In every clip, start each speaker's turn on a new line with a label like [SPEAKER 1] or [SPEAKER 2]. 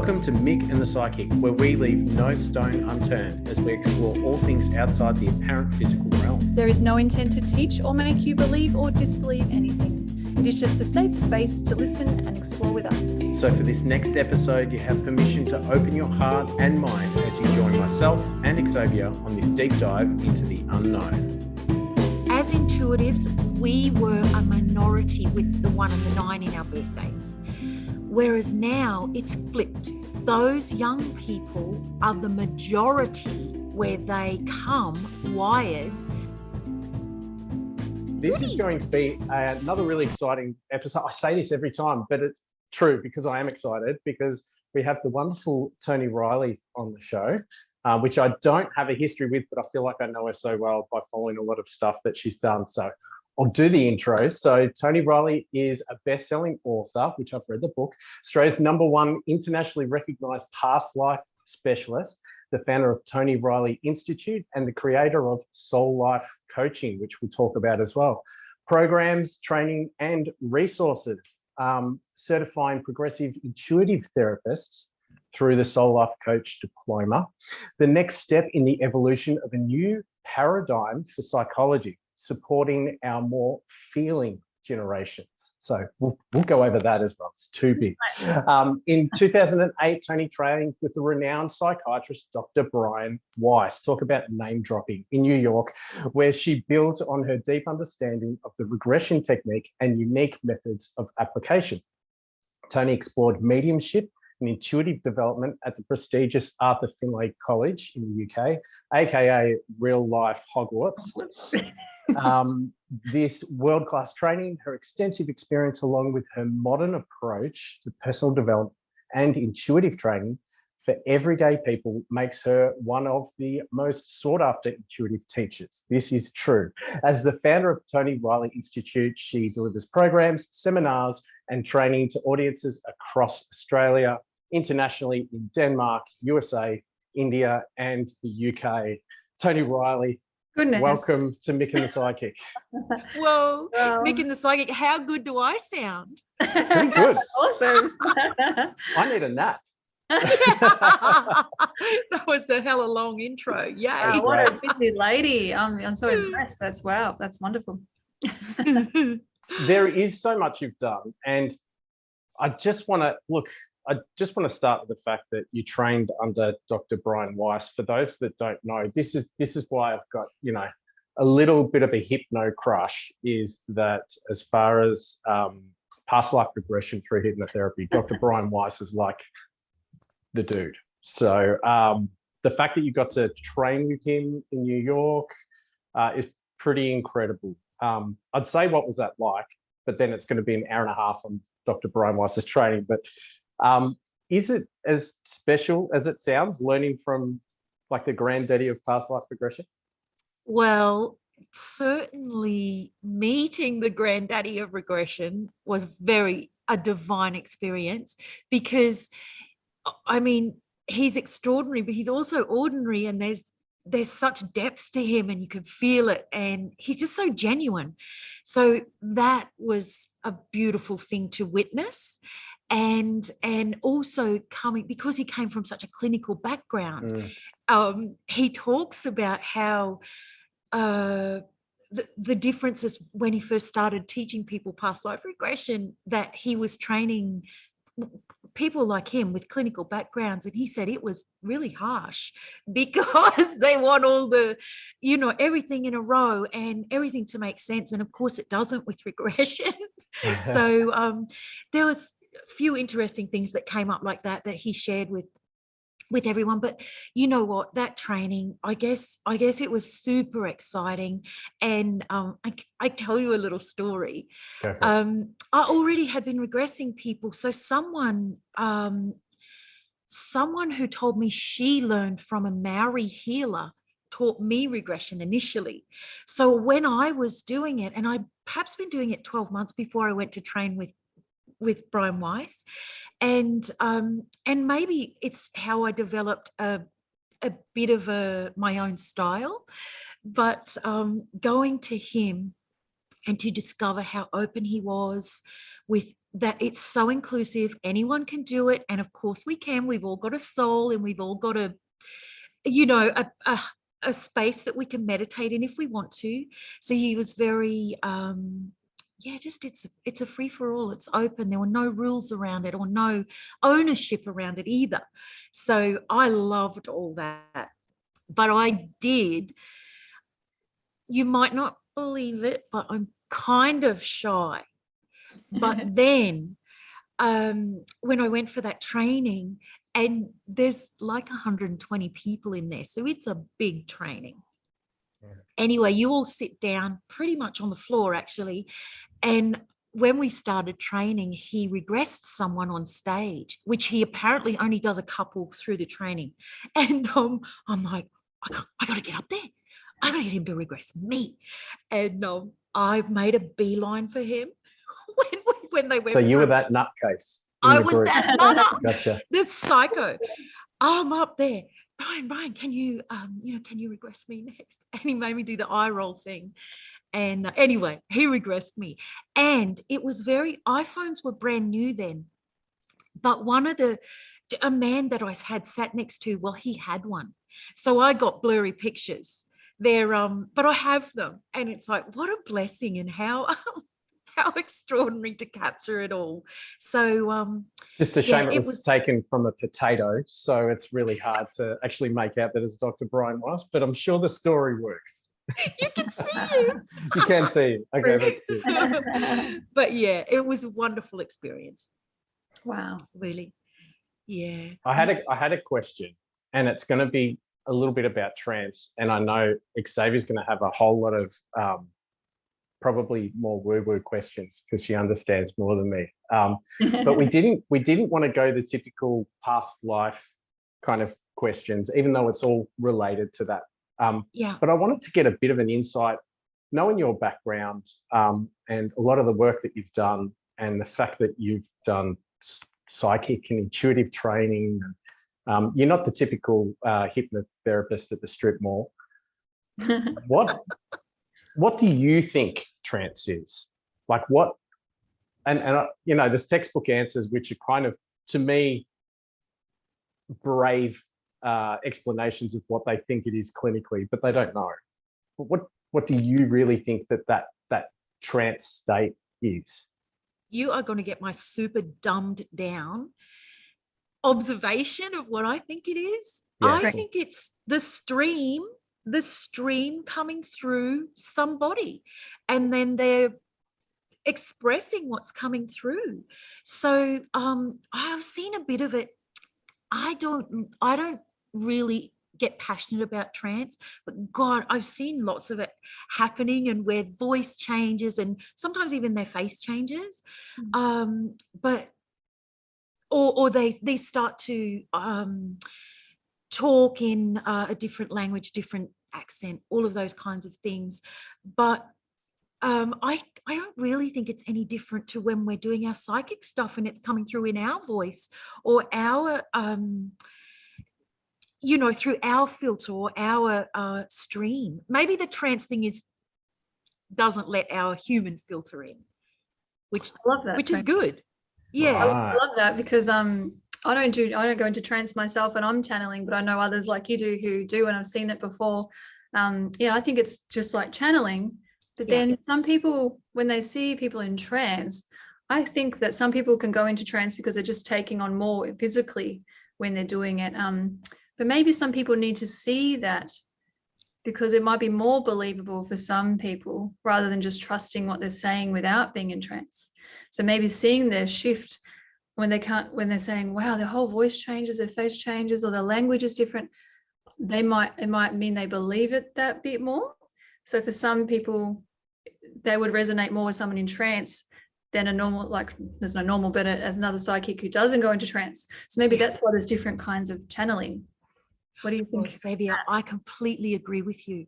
[SPEAKER 1] Welcome to Mick and the Psychic, where we leave no stone unturned as we explore all things outside the apparent physical realm.
[SPEAKER 2] There is no intent to teach or make you believe or disbelieve anything. It is just a safe space to listen and explore with us.
[SPEAKER 1] So for this next episode, you have permission to open your heart and mind as you join myself and Xavier on this deep dive into the unknown.
[SPEAKER 3] As intuitives, we were a minority with the 1 and the 9 in our birthdays. Whereas now it's flipped. Those young people are the majority where they come wired.
[SPEAKER 1] This is going to be another really exciting episode. I say this every time, but it's true because I am excited because we have the wonderful Toni Reilly on the show, which I don't have a history with, but I feel like I know her so well by following a lot of stuff that she's done. So I'll do the intro. So Toni Reilly is a best-selling author, which I've read the book, Australia's #1 internationally recognised past life specialist, the founder of Toni Reilly Institute, and the creator of SoulLife coaching, which we'll talk about as well. Programs, training, and resources, certifying progressive intuitive therapists through the SoulLife Coach Diploma. The next step in the evolution of a new paradigm for psychology, supporting our more feeling generations. So we'll go over that as well. It's too big. In 2008, Toni trained with the renowned psychiatrist, Dr. Brian Weiss. Talk about name dropping in New York, where she built on her deep understanding of the regression technique and unique methods of application. Toni explored mediumship and intuitive development at the prestigious Arthur Findlay College in the UK, aka real life Hogwarts. This world-class training, her extensive experience, along with her modern approach to personal development and intuitive training for everyday people, makes her one of the most sought-after intuitive teachers. This is true. As the founder of Toni Reilly Institute, she delivers programs, seminars, and training to audiences across Australia, internationally in Denmark, USA, India, and the UK. Toni Reilly,
[SPEAKER 2] Goodness.
[SPEAKER 1] welcome to Mick and the Psychic.
[SPEAKER 3] Whoa, Mick and the Psychic, how good do I sound?
[SPEAKER 1] Pretty good.
[SPEAKER 2] Awesome.
[SPEAKER 1] I need a nap.
[SPEAKER 3] That was a hella long intro. Yay.
[SPEAKER 2] Wow, what a busy lady. I'm so impressed. That's wonderful.
[SPEAKER 1] There is so much you've done, and I just want to start with the fact that you trained under Dr. Brian Weiss. For those that don't know, this is why I've got, a little bit of a hypno crush, is that as far as past life regression through hypnotherapy, Dr. Brian Weiss is like the dude. So the fact that you got to train with him in New York is pretty incredible. I'd say, what was that like? But then it's going to be an hour and a half on Dr. Brian Weiss's training. But is it as special as it sounds, learning from like the granddaddy of past life regression?
[SPEAKER 3] Well, certainly meeting the granddaddy of regression was a divine experience, because I mean, he's extraordinary, but he's also ordinary, and there's such depth to him, and you can feel it, and he's just so genuine. So that was a beautiful thing to witness. And also because he came from such a clinical background, he talks about how the differences when he first started teaching people past life regression, that he was training people like him with clinical backgrounds, and he said it was really harsh because they want all the, everything in a row and everything to make sense, and of course it doesn't with regression. So there was a few interesting things that came up like that he shared with everyone. But you know what, that training, I guess it was super exciting. And I tell you a little story. I already had been regressing people. So someone who told me she learned from a Maori healer taught me regression initially. So when I was doing it, and I'd perhaps been doing it 12 months before I went to train with Brian Weiss, and maybe it's how I developed a bit of my own style, but going to him and to discover how open he was with that it's so inclusive. Anyone can do it. And of course we can. We've all got a soul, and we've all got a, you know, a space that we can meditate in if we want to. So he was very, just it's a free for all. It's open. There were no rules around it or no ownership around it either. So I loved all that. But I did, you might not believe it, but I'm kind of shy. But then when I went for that training, and there's like 120 people in there, so it's a big training. Anyway, you all sit down pretty much on the floor, actually. And when we started training, he regressed someone on stage, which he apparently only does a couple through the training. And I'm like, I got to get up there. I got to get him to regress me. And I made a beeline for him when they went.
[SPEAKER 1] So you were that nutcase.
[SPEAKER 3] I was that nut.
[SPEAKER 1] Gotcha.
[SPEAKER 3] This psycho. I'm up there. Brian, can you regress me next? And he made me do the eye roll thing. And anyway, he regressed me. And it was iPhones were brand new then. But a man that I had sat next to, well, he had one. So I got blurry pictures there. But I have them. And it's like, what a blessing, and how extraordinary to capture it all. So
[SPEAKER 1] just a shame it was taken from a potato, so it's really hard to actually make out that it's Dr. Brian Weiss, but I'm sure the story works.
[SPEAKER 3] You can see him.
[SPEAKER 1] You can see him. Okay, that's good.
[SPEAKER 3] But yeah, it was a wonderful experience.
[SPEAKER 2] Wow.
[SPEAKER 3] Really. Yeah.
[SPEAKER 1] I had a question, and it's going to be a little bit about trance, and I know Xavier's going to have a whole lot of probably more woo-woo questions because she understands more than me. But we didn't want to go the typical past life kind of questions, even though it's all related to that. But I wanted to get a bit of an insight, knowing your background and a lot of the work that you've done, and the fact that you've done psychic and intuitive training. You're not the typical hypnotherapist at the strip mall. What do you think trance is? Like what? And there's textbook answers which are kind of, to me, brave explanations of what they think it is clinically, but they don't know. But what do you really think that trance state is?
[SPEAKER 3] You are going to get my super dumbed down observation of what I think it is. Yeah. I think it's the stream coming through somebody, and then they're expressing what's coming through. So I've seen a bit of it. I don't really get passionate about trance, but God, I've seen lots of it happening, and where voice changes and sometimes even their face changes. But they start to talk in a different language, different accent, all of those kinds of things. But I don't really think it's any different to when we're doing our psychic stuff and it's coming through in our voice or our, through our filter or our stream. Maybe the trance thing doesn't let our human filter in, which
[SPEAKER 2] I love that,
[SPEAKER 3] which is good. Yeah,
[SPEAKER 2] I love that, because I don't go into trance myself, and I'm channeling, but I know others like you do who do, and I've seen it before. I think it's just like channeling. But then some people, when they see people in trance, I think that some people can go into trance because they're just taking on more physically when they're doing it. But maybe some people need to see that, because it might be more believable for some people rather than just trusting what they're saying without being in trance. So maybe seeing their shift when they're saying, wow, their whole voice changes, their face changes, or their language is different, it might mean they believe it that bit more. So for some people, they would resonate more with someone in trance than a normal, like there's no normal, but as another psychic who doesn't go into trance. So maybe that's why there's different kinds of channeling. What do you think?
[SPEAKER 3] Well, Xavier, I completely agree with you.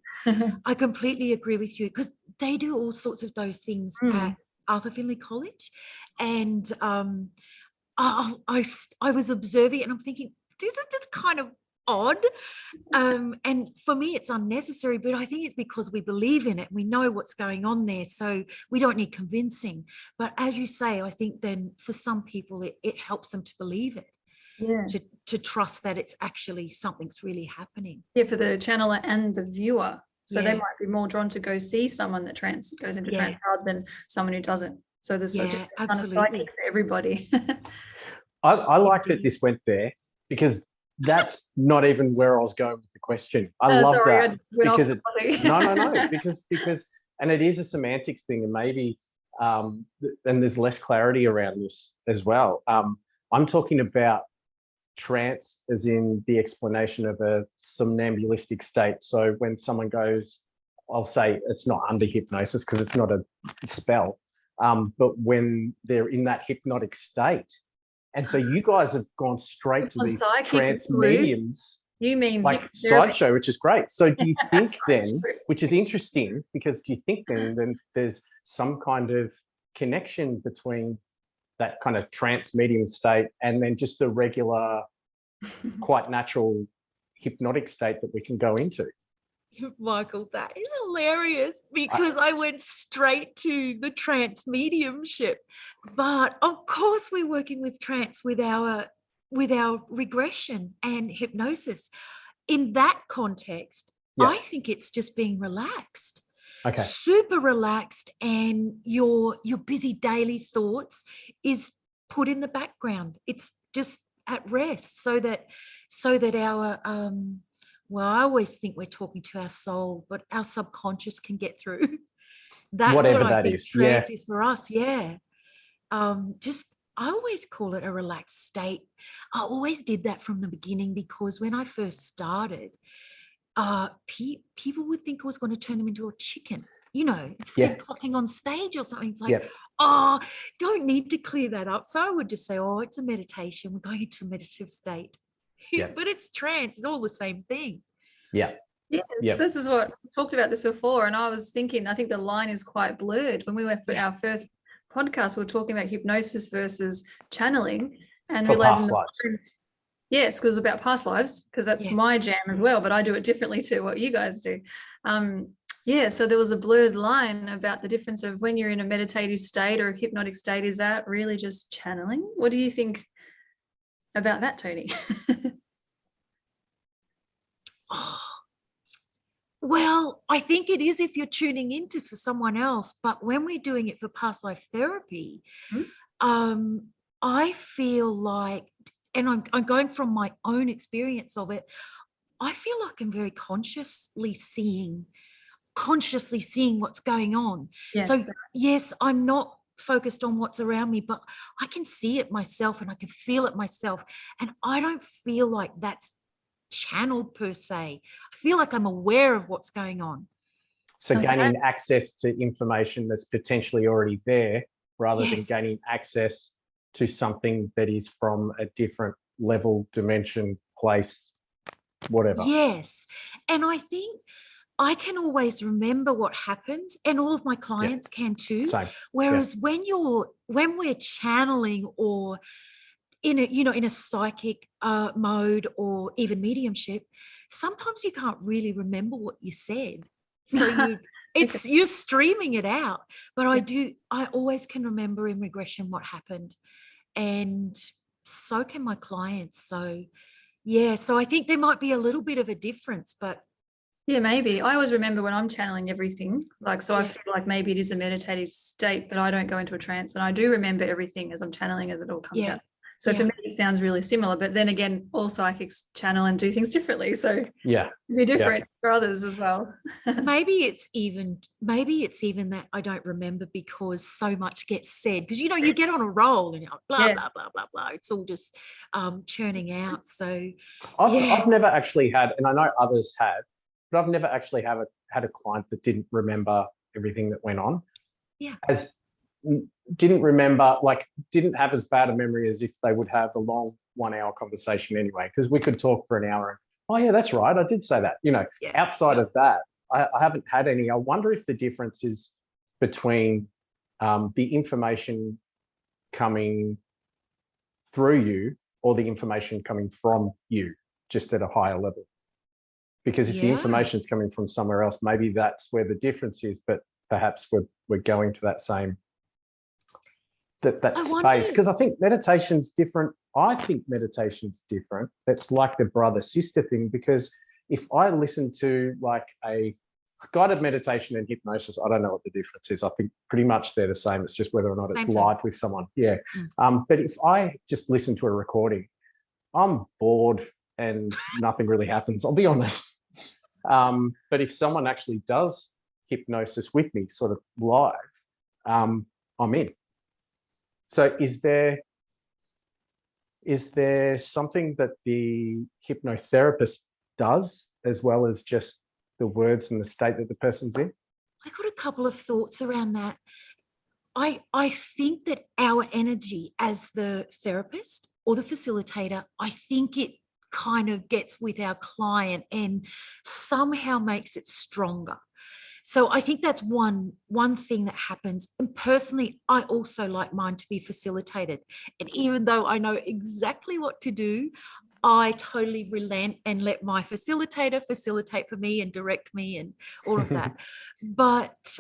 [SPEAKER 3] I completely agree with you, because they do all sorts of those things at Arthur Findlay College. And I was observing it, and I'm thinking, this is kind of odd. And for me, it's unnecessary, but I think it's because we believe in it. We know what's going on there. So we don't need convincing. But as you say, I think then for some people, it helps them to believe it.
[SPEAKER 2] Yeah.
[SPEAKER 3] To trust that it's actually something's really happening.
[SPEAKER 2] Yeah, for the channeler and the viewer. So they
[SPEAKER 3] Yeah.
[SPEAKER 2] might be more drawn to go see someone that goes into trance rather than someone who doesn't. So there's such a kind of
[SPEAKER 3] absolutely
[SPEAKER 2] psychic for everybody.
[SPEAKER 1] I like that this went there, because that's not even where I was going with the question. I love
[SPEAKER 2] sorry,
[SPEAKER 1] that, because
[SPEAKER 2] no,
[SPEAKER 1] because and it is a semantics thing, and maybe and there's less clarity around this as well. I'm talking about trance as in the explanation of a somnambulistic state. So when someone goes, I'll say it's not under hypnosis because it's not a spell, but when they're in that hypnotic state. And so you guys have gone straight to these trance mediums.
[SPEAKER 2] You mean
[SPEAKER 1] like sideshow, which is great. So do you think then, which is interesting, because do you think then there's some kind of connection between that kind of trance medium state and then just the regular, quite natural hypnotic state that we can go into?
[SPEAKER 3] Michael, that is hilarious, because I went straight to the trance mediumship. But of course we're working with trance with our regression and hypnosis. In that context, I think it's just being relaxed.
[SPEAKER 1] Okay. Super
[SPEAKER 3] relaxed, and your busy daily thoughts is put in the background. It's just at rest, so that our well, I always think we're talking to our soul, but our subconscious can get through. That's
[SPEAKER 1] whatever
[SPEAKER 3] what I
[SPEAKER 1] that
[SPEAKER 3] think
[SPEAKER 1] is.
[SPEAKER 3] trance is for us. Yeah. I always call it a relaxed state. I always did that from the beginning, because when I first started, people would think I was going to turn them into a chicken, clocking on stage or something. It's like, oh, don't need to clear that up. So I would just say, oh, it's a meditation. We're going into a meditative state. But it's trance. It's all the same thing.
[SPEAKER 2] Yes, this is what we talked about this before. And I was thinking, I think the line is quite blurred. When we went for our first podcast, we were talking about hypnosis versus channeling, and realizing yes, because about past lives, because that's my jam as well, but I do it differently to what you guys do. So there was a blurred line about the difference of when you're in a meditative state or a hypnotic state. Is that really just channeling? What do you think about that, Toni?
[SPEAKER 3] Well, I think it is if you're tuning into for someone else, but when we're doing it for past life therapy, I feel like, and I'm going from my own experience of it, I feel like I'm very consciously seeing what's going on.
[SPEAKER 2] Yes.
[SPEAKER 3] So yes, I'm not focused on what's around me, but I can see it myself and I can feel it myself. And I don't feel like that's channeled per se. I feel like I'm aware of what's going on.
[SPEAKER 1] So gaining access to information that's potentially already there, rather than gaining access to something that is from a different level, dimension, place, whatever.
[SPEAKER 3] Yes. And I think I can always remember what happens, and all of my clients can too.
[SPEAKER 1] Same.
[SPEAKER 3] Whereas when we're channeling or in a psychic mode or even mediumship, sometimes you can't really remember what you said. So you're streaming it out. But I always can remember in regression what happened, and so can my clients. So so I think there might be a little bit of a difference, but
[SPEAKER 2] yeah, maybe. I always remember when I'm channeling everything, I feel like maybe it is a meditative state, but I don't go into a trance, and I do remember everything as I'm channeling, as it all comes out. So for me, it sounds really similar, but then again, all psychics channel and do things differently. So they're different for others as well.
[SPEAKER 3] Maybe it's even that I don't remember because so much gets said, because you get on a roll and you're like, blah blah blah blah blah. It's all just churning out. So
[SPEAKER 1] I've never actually had, and I know others have, but I've never actually had a client that didn't remember everything that went on.
[SPEAKER 3] Yeah.
[SPEAKER 1] Didn't remember, didn't have as bad a memory as if they would have a long 1 hour conversation anyway, because we could talk for an hour and, oh yeah, that's right, I did say that. Outside of that, I haven't had any. I wonder if the difference is between the information coming through you or the information coming from you. just at a higher level. Because if the
[SPEAKER 3] Yeah.
[SPEAKER 1] information is coming from somewhere else, maybe that's where the difference is, but perhaps we're going to that same that
[SPEAKER 3] I
[SPEAKER 1] space.
[SPEAKER 3] wonder-
[SPEAKER 1] Because I think meditation's different. I think meditation's different. It's like the brother-sister thing, because if I listen to like a guided meditation and hypnosis, I don't know what the difference is. I think pretty much they're the same. It's just whether or not
[SPEAKER 3] Same
[SPEAKER 1] it's
[SPEAKER 3] thing.
[SPEAKER 1] live with someone. Yeah.
[SPEAKER 3] Mm.
[SPEAKER 1] But if I just listen to a recording, I'm bored and nothing really happens, I'll be honest. But if someone actually does hypnosis with me sort of live, I'm in. So is there something that the hypnotherapist does as well as just the words and the state that the person's in?
[SPEAKER 3] I got a couple of thoughts around that. I think that our energy as the therapist or the facilitator, I think it kind of gets with our client and somehow makes it stronger. So I think that's one thing that happens. And personally, I also like mine to be facilitated. And even though I know exactly what to do, I totally relent and let my facilitator facilitate for me and direct me and all of that. But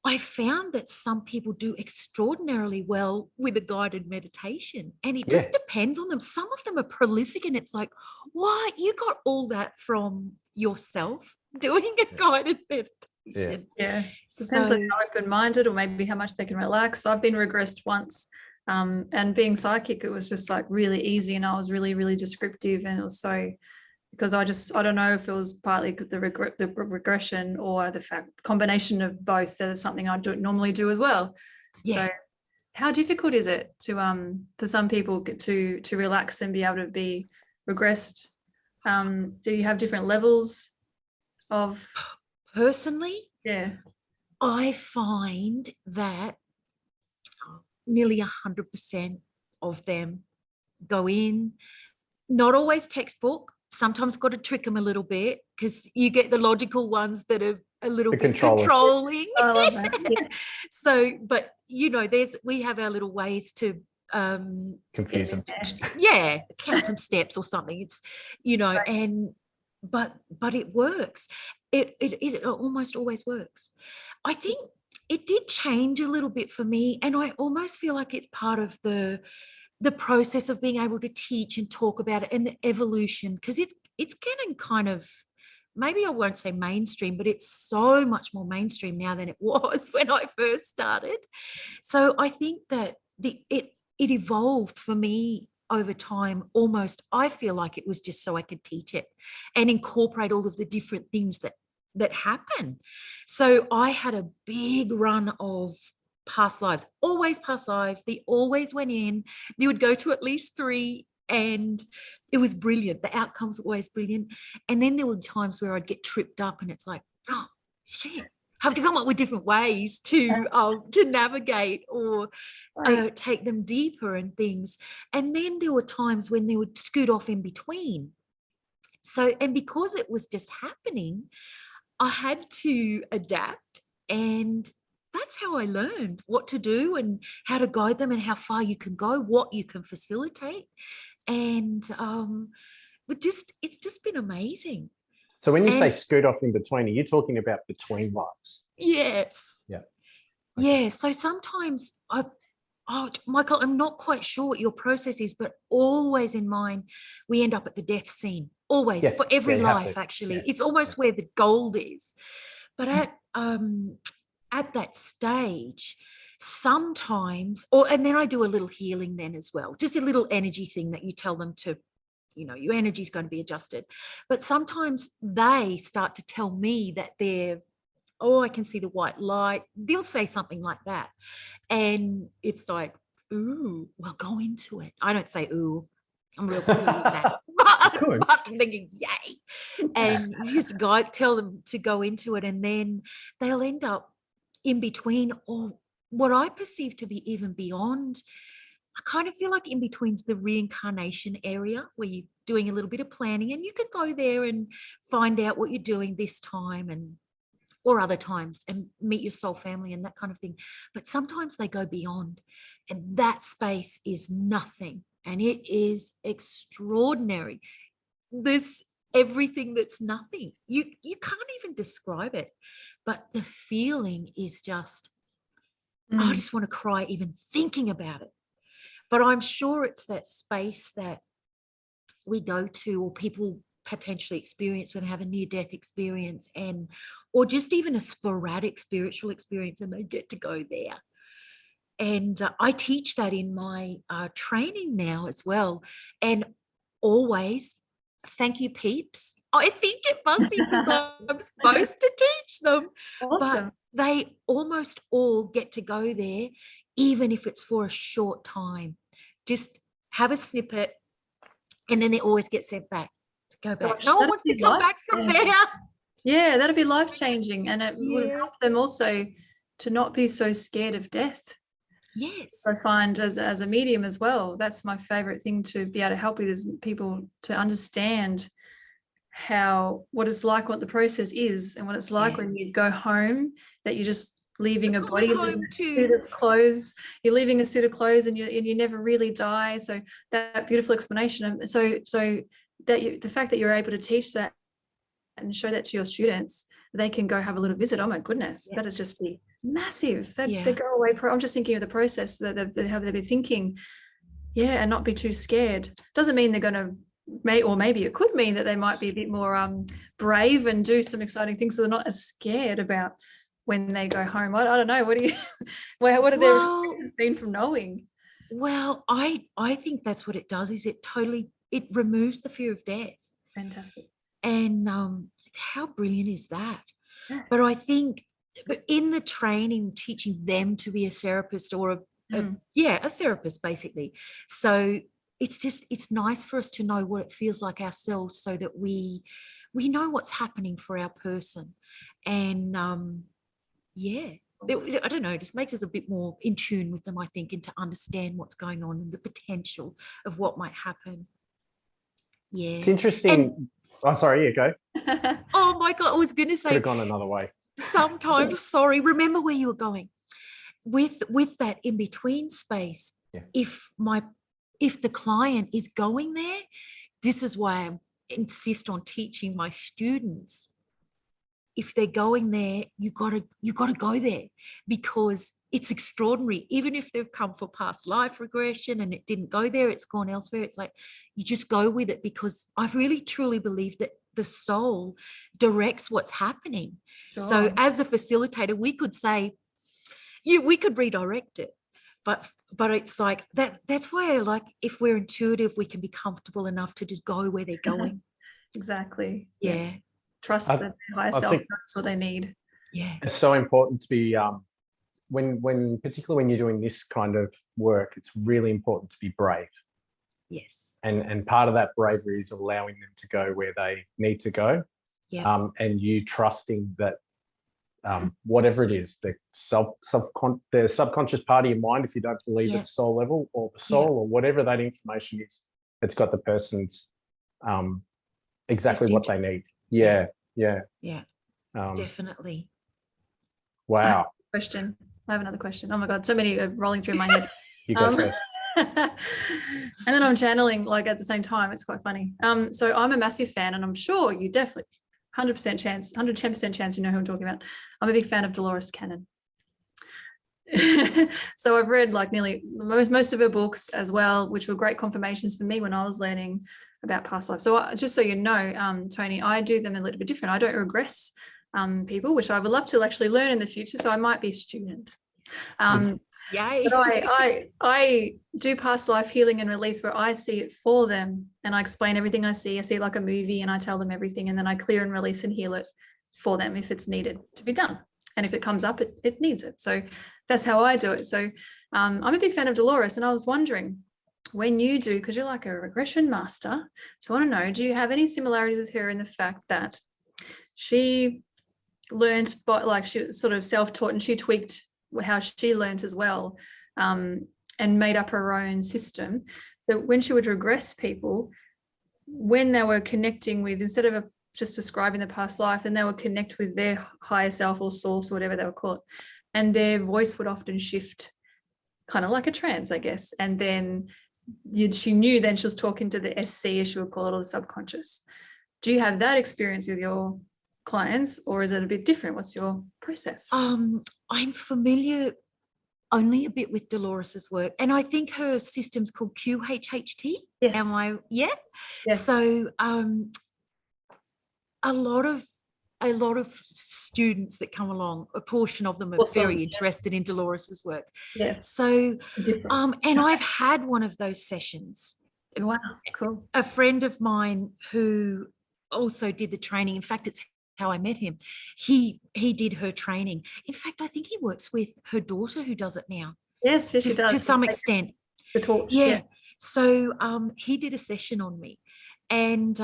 [SPEAKER 3] I found that some people do extraordinarily well with a guided meditation, and it just depends on them. Some of them are prolific, and it's like, what? You got all that from yourself doing a guided meditation?
[SPEAKER 2] Yeah. Depends
[SPEAKER 3] So,
[SPEAKER 2] on how open-minded or maybe how much they can relax. I've been regressed once, and being psychic, it was just like really easy, and I was really, really descriptive, and it was so, because I don't know if it was partly the regression or the combination of both. That is something I normally do as well.
[SPEAKER 3] yeah.
[SPEAKER 2] So how difficult is it to for some people to relax and be able to be regressed? Do you have different levels of?
[SPEAKER 3] Personally,
[SPEAKER 2] Yeah.
[SPEAKER 3] I find that nearly 100% of them go in, not always textbook. Sometimes got to trick them a little bit, because you get the logical ones that are a little bit controlling.
[SPEAKER 2] I love that. Yes.
[SPEAKER 3] So, but we have our little ways to
[SPEAKER 1] Confuse them.
[SPEAKER 3] count some steps or something. It's and but it works. It almost always works. I think it did change a little bit for me, and I almost feel like it's part of the process of being able to teach and talk about it and the evolution, because it's getting kind of, maybe I won't say mainstream, but it's so much more mainstream now than it was when I first started. So I think that it evolved for me over time. Almost, I feel like it was just so I could teach it and incorporate all of the different things that happen. So I had a big run of past lives, always past lives. They always went in. They would go to at least 3, and it was brilliant. The outcomes were always brilliant. And then there were times where I'd get tripped up, and it's like, oh shit, I have to come up with different ways to navigate or take them deeper and things. And then there were times when they would scoot off in between. So, and because it was just happening, I had to adapt, and that's how I learned what to do and how to guide them and how far you can go, what you can facilitate. And it's just been amazing.
[SPEAKER 1] So when you say scoot off in between, are you talking about between lives?
[SPEAKER 3] Yes.
[SPEAKER 1] Yeah.
[SPEAKER 3] Okay. Yeah. So sometimes Michael, I'm not quite sure what your process is, but always in mine, we end up at the death scene. Always, for every life, actually. It's almost where the gold is. But at that stage, sometimes, and then I do a little healing then as well, just a little energy thing that you tell them to, your energy is going to be adjusted. But sometimes they start to tell me that I can see the white light. They'll say something like that. And it's like, ooh, well, go into it. I don't say, ooh, I'm real cool with that. But I'm thinking, yay. And you just tell them to go into it, and then they'll end up in between, or what I perceive to be even beyond. I kind of feel like in between's the reincarnation area, where you're doing a little bit of planning, and you can go there and find out what you're doing this time or other times, and meet your soul family and that kind of thing. But sometimes they go beyond, and that space is nothing and it is extraordinary. There's everything that's nothing. You can't even describe it, but the feeling is just, I just want to cry even thinking about it. But I'm sure it's that space that we go to, or people potentially experience when they have a near-death experience, and or just even a sporadic spiritual experience, and they get to go there. And I teach that in my training now as well. And always, thank you, peeps. I think it must be because I'm supposed to teach them.
[SPEAKER 2] Awesome.
[SPEAKER 3] But they almost all get to go there, even if it's for a short time. Just have a snippet, and then they always get sent back to go back.
[SPEAKER 2] Gosh,
[SPEAKER 3] No one
[SPEAKER 2] that'd
[SPEAKER 3] wants to
[SPEAKER 2] be
[SPEAKER 3] come back from there.
[SPEAKER 2] Yeah, that'd be life-changing, and it would
[SPEAKER 3] Yeah.
[SPEAKER 2] help them also to not be so scared of death.
[SPEAKER 3] Yes.
[SPEAKER 2] I find as a medium as well, that's my favorite thing to be able to help with, is people to understand what it's like, what the process is, and what it's like when you go home, that you're just leaving a body with a suit of clothes. You're leaving a suit of clothes, and you never really die. So that beautiful explanation. So that the fact that you're able to teach that and show that to your students, they can go have a little visit. Oh my goodness, that'd just be massive. They go away. I'm just thinking of the process that they'll be thinking, and not be too scared. Doesn't mean they're going to, or maybe it could mean that they might be a bit more brave and do some exciting things, so they're not as scared about when they go home. I don't know. What do you? What have their experiences been from knowing?
[SPEAKER 3] Well, I think that's what it does. Is it removes the fear of death.
[SPEAKER 2] Fantastic.
[SPEAKER 3] And how brilliant is that? Yeah. But I think in the training, teaching them to be a therapist, or a therapist basically. So it's nice for us to know what it feels like ourselves, so that we know what's happening for our person. And I don't know, it just makes us a bit more in tune with them, I think, and to understand what's going on and the potential of what might happen. Yeah.
[SPEAKER 1] It's interesting. Sorry, you go.
[SPEAKER 3] Oh my God, I was going to say.
[SPEAKER 1] Could have gone another way.
[SPEAKER 3] Sometimes, sorry, remember where you were going. With that in-between space, if the client is going there, this is why I insist on teaching my students. If they're going there, you gotta go there, because it's extraordinary. Even if they've come for past life regression and it didn't go there, it's gone elsewhere. It's like, you just go with it, because I really truly believe that the soul directs what's happening. Sure. So as a facilitator, we could say, we could redirect it, but it's like that. That's why I like, if we're intuitive, we can be comfortable enough to just go where they're going.
[SPEAKER 2] Exactly.
[SPEAKER 3] Yeah.
[SPEAKER 2] Trust that their higher self knows what they need.
[SPEAKER 3] Yeah.
[SPEAKER 1] It's so important to be, particularly when you're doing this kind of work, it's really important to be brave.
[SPEAKER 3] Yes.
[SPEAKER 1] And part of that bravery is allowing them to go where they need to go. Yeah. And you trusting that whatever it is, the subconscious part of your mind, if you don't believe it's soul level, or the soul, or whatever that information is, it's got the person's exactly what they need. Yeah.
[SPEAKER 3] Definitely.
[SPEAKER 1] Wow.
[SPEAKER 2] I have another question. Oh my God, so many are rolling through my head.
[SPEAKER 1] You go first.
[SPEAKER 2] And then I'm channeling like at the same time. It's quite funny. So I'm a massive fan, and I'm sure you definitely 110% chance you know who I'm talking about. I'm a big fan of Dolores Cannon. So I've read like nearly most of her books as well, which were great confirmations for me when I was learning about past life. So just so you know, Toni, I do them a little bit different. I don't regress people, which I would love to actually learn in the future. So I might be a student.
[SPEAKER 3] Yay.
[SPEAKER 2] But I do past life healing and release, where I see it for them, and I explain everything I see. I see it like a movie, and I tell them everything, and then I clear and release and heal it for them if it's needed to be done. And if it comes up, it needs it. So that's how I do it. So I'm a big fan of Dolores, and I was wondering, when you do, because you're like a regression master, so I want to know, do you have any similarities with her in the fact that she learned, but like she sort of self-taught, and she tweaked how she learned as well, and made up her own system. So when she would regress people, when they were connecting with, instead of just describing the past life, then they would connect with their higher self or source, or whatever they would call it, and their voice would often shift, kind of like a trance, I guess, and then she knew then she was talking to the SC, as she would call it, or the subconscious. Do you have that experience with your clients, or is it a bit different? What's your process?
[SPEAKER 3] I'm familiar only a bit with Dolores's work, and I think her system's called QHHT.
[SPEAKER 2] Yes.
[SPEAKER 3] Am I? Yeah.
[SPEAKER 2] Yes.
[SPEAKER 3] So a lot of students that come along, a portion of them are
[SPEAKER 2] Awesome.
[SPEAKER 3] very interested in Dolores's work.
[SPEAKER 2] Yes.
[SPEAKER 3] So
[SPEAKER 2] Difference.
[SPEAKER 3] and I've had one of those sessions.
[SPEAKER 2] Wow, cool.
[SPEAKER 3] A friend of mine who also did the training, in fact, it's how I met him. He did her training. In fact, I think he works with her daughter who does it now.
[SPEAKER 2] Yes, she does.
[SPEAKER 3] To some extent.
[SPEAKER 2] The torch.
[SPEAKER 3] Yeah. So he did a session on me, and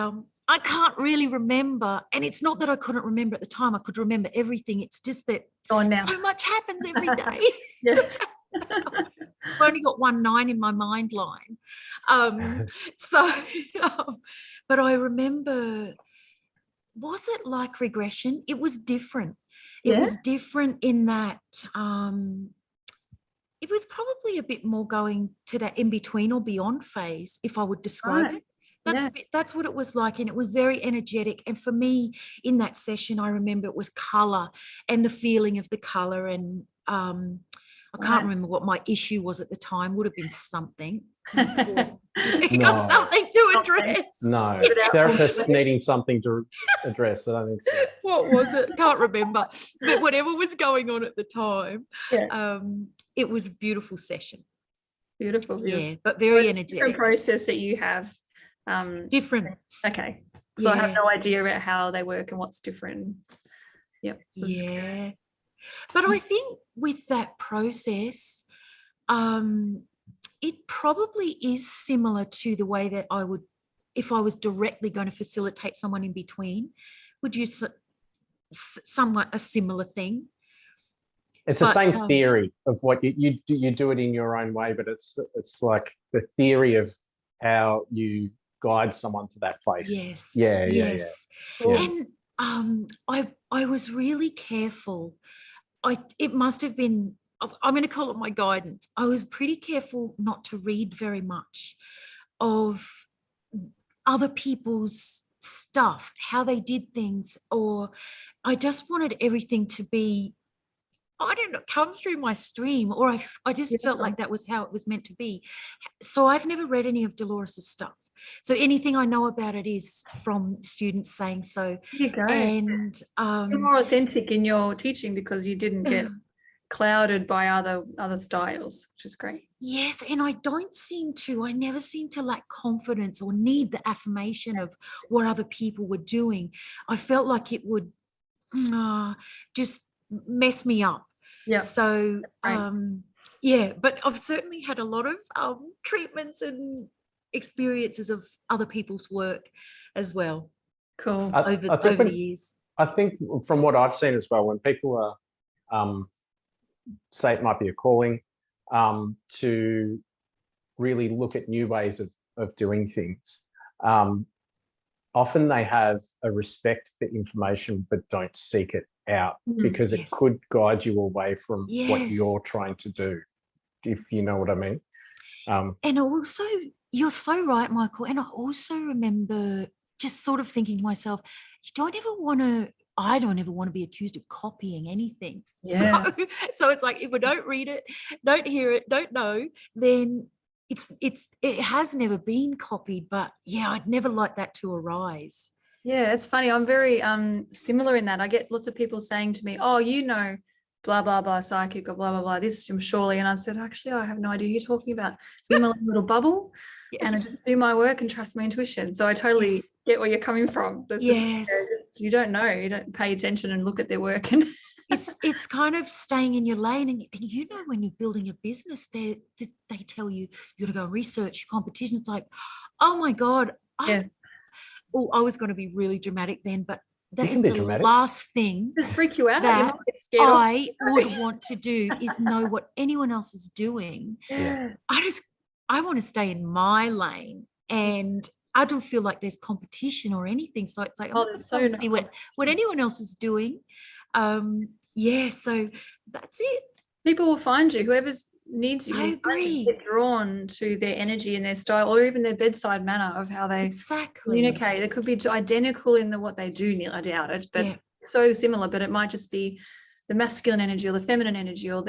[SPEAKER 3] I can't really remember. And it's not that I couldn't remember at the time. I could remember everything. It's just that
[SPEAKER 2] so
[SPEAKER 3] much happens every day.
[SPEAKER 2] Yes.
[SPEAKER 3] I've only got 1/9 in my mind line. But I remember, was it like regression? It was different. It was different in that it was probably a bit more going to that in between or beyond phase, if I would describe it. That's what it was like. And it was very energetic. And for me, in that session, I remember it was color and the feeling of the color. And I can't remember what my issue was at the time. Would have been something. Got something to address.
[SPEAKER 1] No, therapists needing something to address. I don't think so.
[SPEAKER 3] What was it? Can't remember. But whatever was going on at the time, it was a beautiful session.
[SPEAKER 2] Beautiful.
[SPEAKER 3] Yeah, but very energetic.
[SPEAKER 2] Different process that you have.
[SPEAKER 3] Different.
[SPEAKER 2] Okay. So I have no idea about how they work and what's different. Yep. So
[SPEAKER 3] yeah. But I think with that process, it probably is similar to the way that I would, if I was directly going to facilitate someone in between, would use somewhat a similar thing.
[SPEAKER 1] It's the same theory of what you do it in your own way, but it's like the theory of how you guide someone to that place.
[SPEAKER 3] Yes.
[SPEAKER 1] Yes.
[SPEAKER 3] And I was really careful. It must have been, I'm going to call it my guidance. I was pretty careful not to read very much of other people's stuff, how they did things, or I just wanted everything to be, I don't know, come through my stream, or I just felt like that was how it was meant to be. So I've never read any of Dolores's stuff. So anything I know about it is from students saying so.
[SPEAKER 2] There you go.
[SPEAKER 3] And
[SPEAKER 2] you're more authentic in your teaching because you didn't get clouded by other styles, which is great.
[SPEAKER 3] Yes, and I never seem to lack confidence or need the affirmation of what other people were doing. I felt like it would just mess me up. Yeah. So but I've certainly had a lot of treatments and experiences of other people's work as well.
[SPEAKER 2] Cool.
[SPEAKER 3] Over the years.
[SPEAKER 1] I think from what I've seen as well, when people are say it might be a calling to really look at new ways of doing things, often they have a respect for information but don't seek it out because it could guide you away from what you're trying to do, if you know what I mean.
[SPEAKER 3] And also, you're so right, Michael. And I also remember just sort of thinking to myself, I don't ever want to be accused of copying anything. Yeah. So it's like, if I don't read it, don't hear it, don't know, then it has never been copied. But yeah, I'd never like that to arise.
[SPEAKER 2] Yeah, it's funny. I'm very similar in that. I get lots of people saying to me, oh, you know, blah, blah, blah, psychic or blah, blah, blah, this from surely. And I said, actually, I have no idea who you're talking about. It's in my little bubble. Yes. And I just do my work and trust my intuition. So I totally get where you're coming from. You don't know. You don't pay attention and look at their work. And
[SPEAKER 3] it's kind of staying in your lane. And you know, when you're building a business, they tell you got to go research your competition. It's like, oh my God. I was going to be really dramatic then, but that is the last thing
[SPEAKER 2] to freak you out
[SPEAKER 3] that I would want to do is know what anyone else is doing.
[SPEAKER 2] Yeah.
[SPEAKER 3] I want to stay in my lane, and I don't feel like there's competition or anything. So it's like, I'm not going to see what anyone else is doing. So that's it.
[SPEAKER 2] People will find you, whoever's needs
[SPEAKER 3] I
[SPEAKER 2] you
[SPEAKER 3] agree.
[SPEAKER 2] get drawn to their energy and their style, or even their bedside manner of how they
[SPEAKER 3] Exactly.
[SPEAKER 2] communicate. They could be identical in what they do, I doubt it, but so similar, but it might just be the masculine energy or the feminine energy, or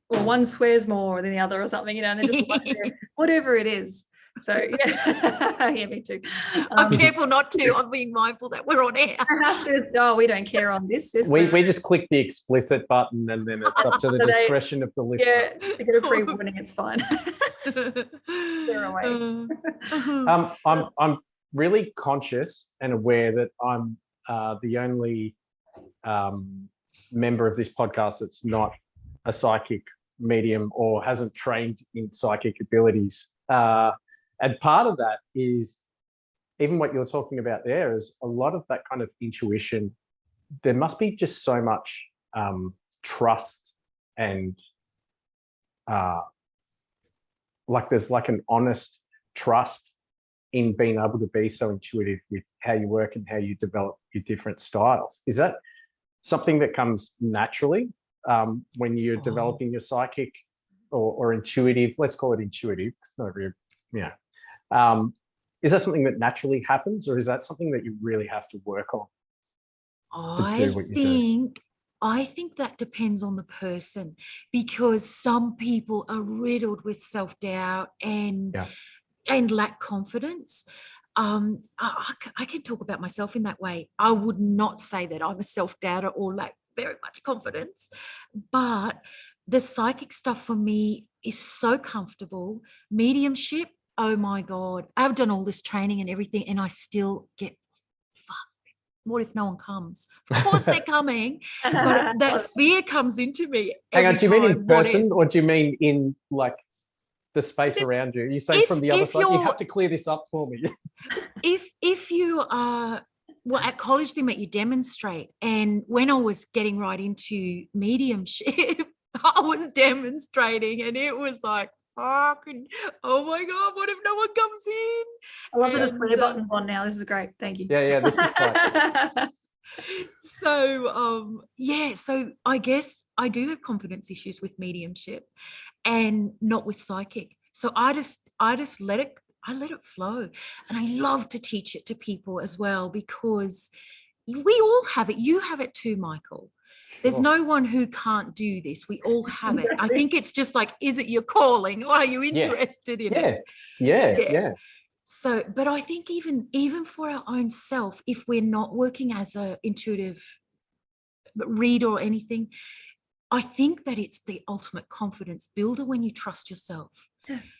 [SPEAKER 2] one swears more than the other or something, and they just like whatever it is. So yeah, yeah, me too.
[SPEAKER 3] I'm careful not to. I'm being mindful that we're on air.
[SPEAKER 2] I have to. Oh, we don't care on this.
[SPEAKER 1] We just click the explicit button, and then it's up to the discretion of the listener.
[SPEAKER 2] Yeah, to get a pre-warning, it's fine. They're away.
[SPEAKER 1] I'm really conscious and aware that I'm the only member of this podcast that's not a psychic medium or hasn't trained in psychic abilities. And part of that is even what you're talking about there is a lot of that kind of intuition. There must be just so much trust and there's like an honest trust in being able to be so intuitive with how you work and how you develop your different styles. Is that something that comes naturally when you're developing your psychic or intuitive? Let's call it intuitive. It's not real, is that something that naturally happens, or is that something that you really have to work on?
[SPEAKER 3] I think that depends on the person, because some people are riddled with self-doubt and lack confidence. I can talk about myself in that way. I would not say that I'm a self-doubter or lack very much confidence, but the psychic stuff for me is so comfortable. Mediumship, oh my God, I've done all this training and everything, and I still get, fuck, what if no one comes? Of course they're coming, but that fear comes into me.
[SPEAKER 1] Hang on, do you mean in person, or do you mean in like the space around you? You're saying from the other side, you have to clear this up for me.
[SPEAKER 3] If you are, well, at college they make you demonstrate, and when I was getting right into mediumship, I was demonstrating, and it was like, oh my God, what if no one comes in?
[SPEAKER 2] I love that the square button's on now. This is great. Thank you.
[SPEAKER 1] Yeah, this is great.
[SPEAKER 3] So so I guess I do have confidence issues with mediumship and not with psychic. So I just let it flow. And I love to teach it to people as well, because we all have it. You have it too, Michael. There's no one who can't do this. We all have it. I think it's just like, is it your calling? Or are you interested in it?
[SPEAKER 1] Yeah.
[SPEAKER 3] So, but I think even for our own self, if we're not working as a intuitive reader or anything, I think that it's the ultimate confidence builder when you trust yourself.
[SPEAKER 2] Yes.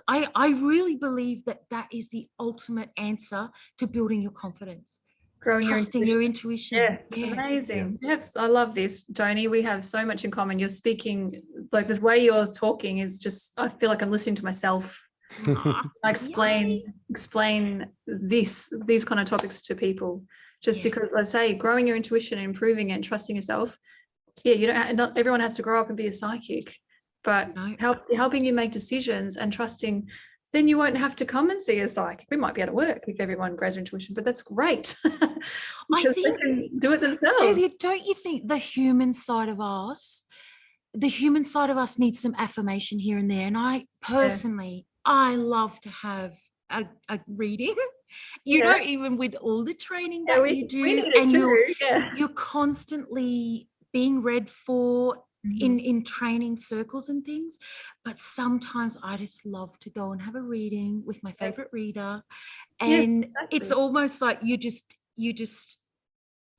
[SPEAKER 3] I really believe that is the ultimate answer to building your confidence. Trusting your intuition.
[SPEAKER 2] Yeah. Amazing. Yes, I love this, Toni. We have so much in common. You're speaking, like this way you're talking is just, I feel like I'm listening to myself. I explain these kind of topics to people, just because I say growing your intuition and improving it and trusting yourself. Yeah, not everyone has to grow up and be a psychic, but helping you make decisions and trusting. Then you won't have to come and see a psychic. We might be able to work if everyone grows their intuition, but that's great. I think they can do it themselves.
[SPEAKER 3] Sylvia, don't you think the human side of us needs some affirmation here and there? And I personally, I love to have a reading, even with all the training that you do, and you're constantly being read for in training circles and things. But sometimes I just love to go and have a reading with my favorite reader, and it's almost like you just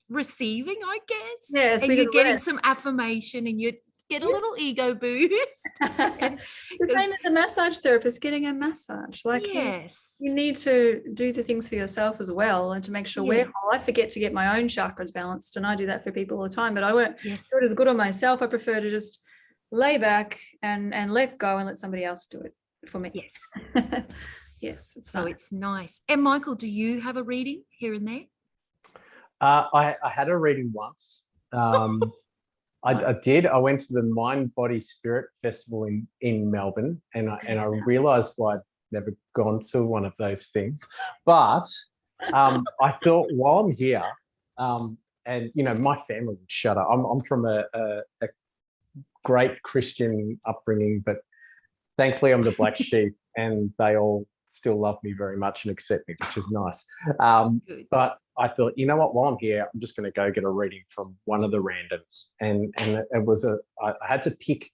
[SPEAKER 3] receiving, I guess, and you're getting some affirmation, and you get a little ego boost.
[SPEAKER 2] The same as a massage therapist getting a massage. Like you need to do the things for yourself as well, and to make sure we're whole. I forget to get my own chakras balanced, and I do that for people all the time, but I won't do it as good on myself. I prefer to just lay back and let go and let somebody else do it for me. Yes.
[SPEAKER 3] It's nice. And Michael, do you have a reading here and there?
[SPEAKER 1] I had a reading once. I did. I went to the Mind, Body, Spirit Festival in Melbourne, and I realised why I'd never gone to one of those things. But I thought, while I'm here, and my family would shut up. I'm from a great Christian upbringing, but thankfully I'm the black sheep, and they all still love me very much and accept me, which is nice.
[SPEAKER 3] Good.
[SPEAKER 1] But I thought, you know what, while I'm here, I'm just going to go get a reading from one of the randoms. And it was I had to pick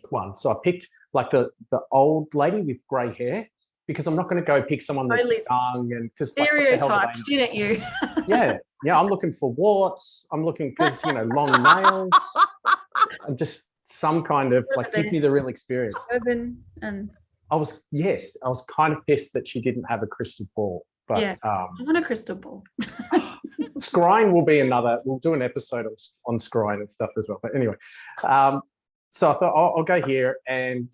[SPEAKER 1] one. So I picked like the old lady with grey hair, because I'm not going to go pick someone that's
[SPEAKER 2] Totally
[SPEAKER 1] young, and because
[SPEAKER 2] stereotyped, didn't you?
[SPEAKER 1] yeah, I'm looking for warts. I'm looking because, you know, long nails, and just some kind of like, give me the real experience.
[SPEAKER 2] Urban and
[SPEAKER 1] I was kind of pissed that she didn't have a crystal ball, but
[SPEAKER 2] yeah, I want a crystal ball.
[SPEAKER 1] scrying will be we'll do an episode on scrying and stuff as well. But anyway, so I thought I'll go here, and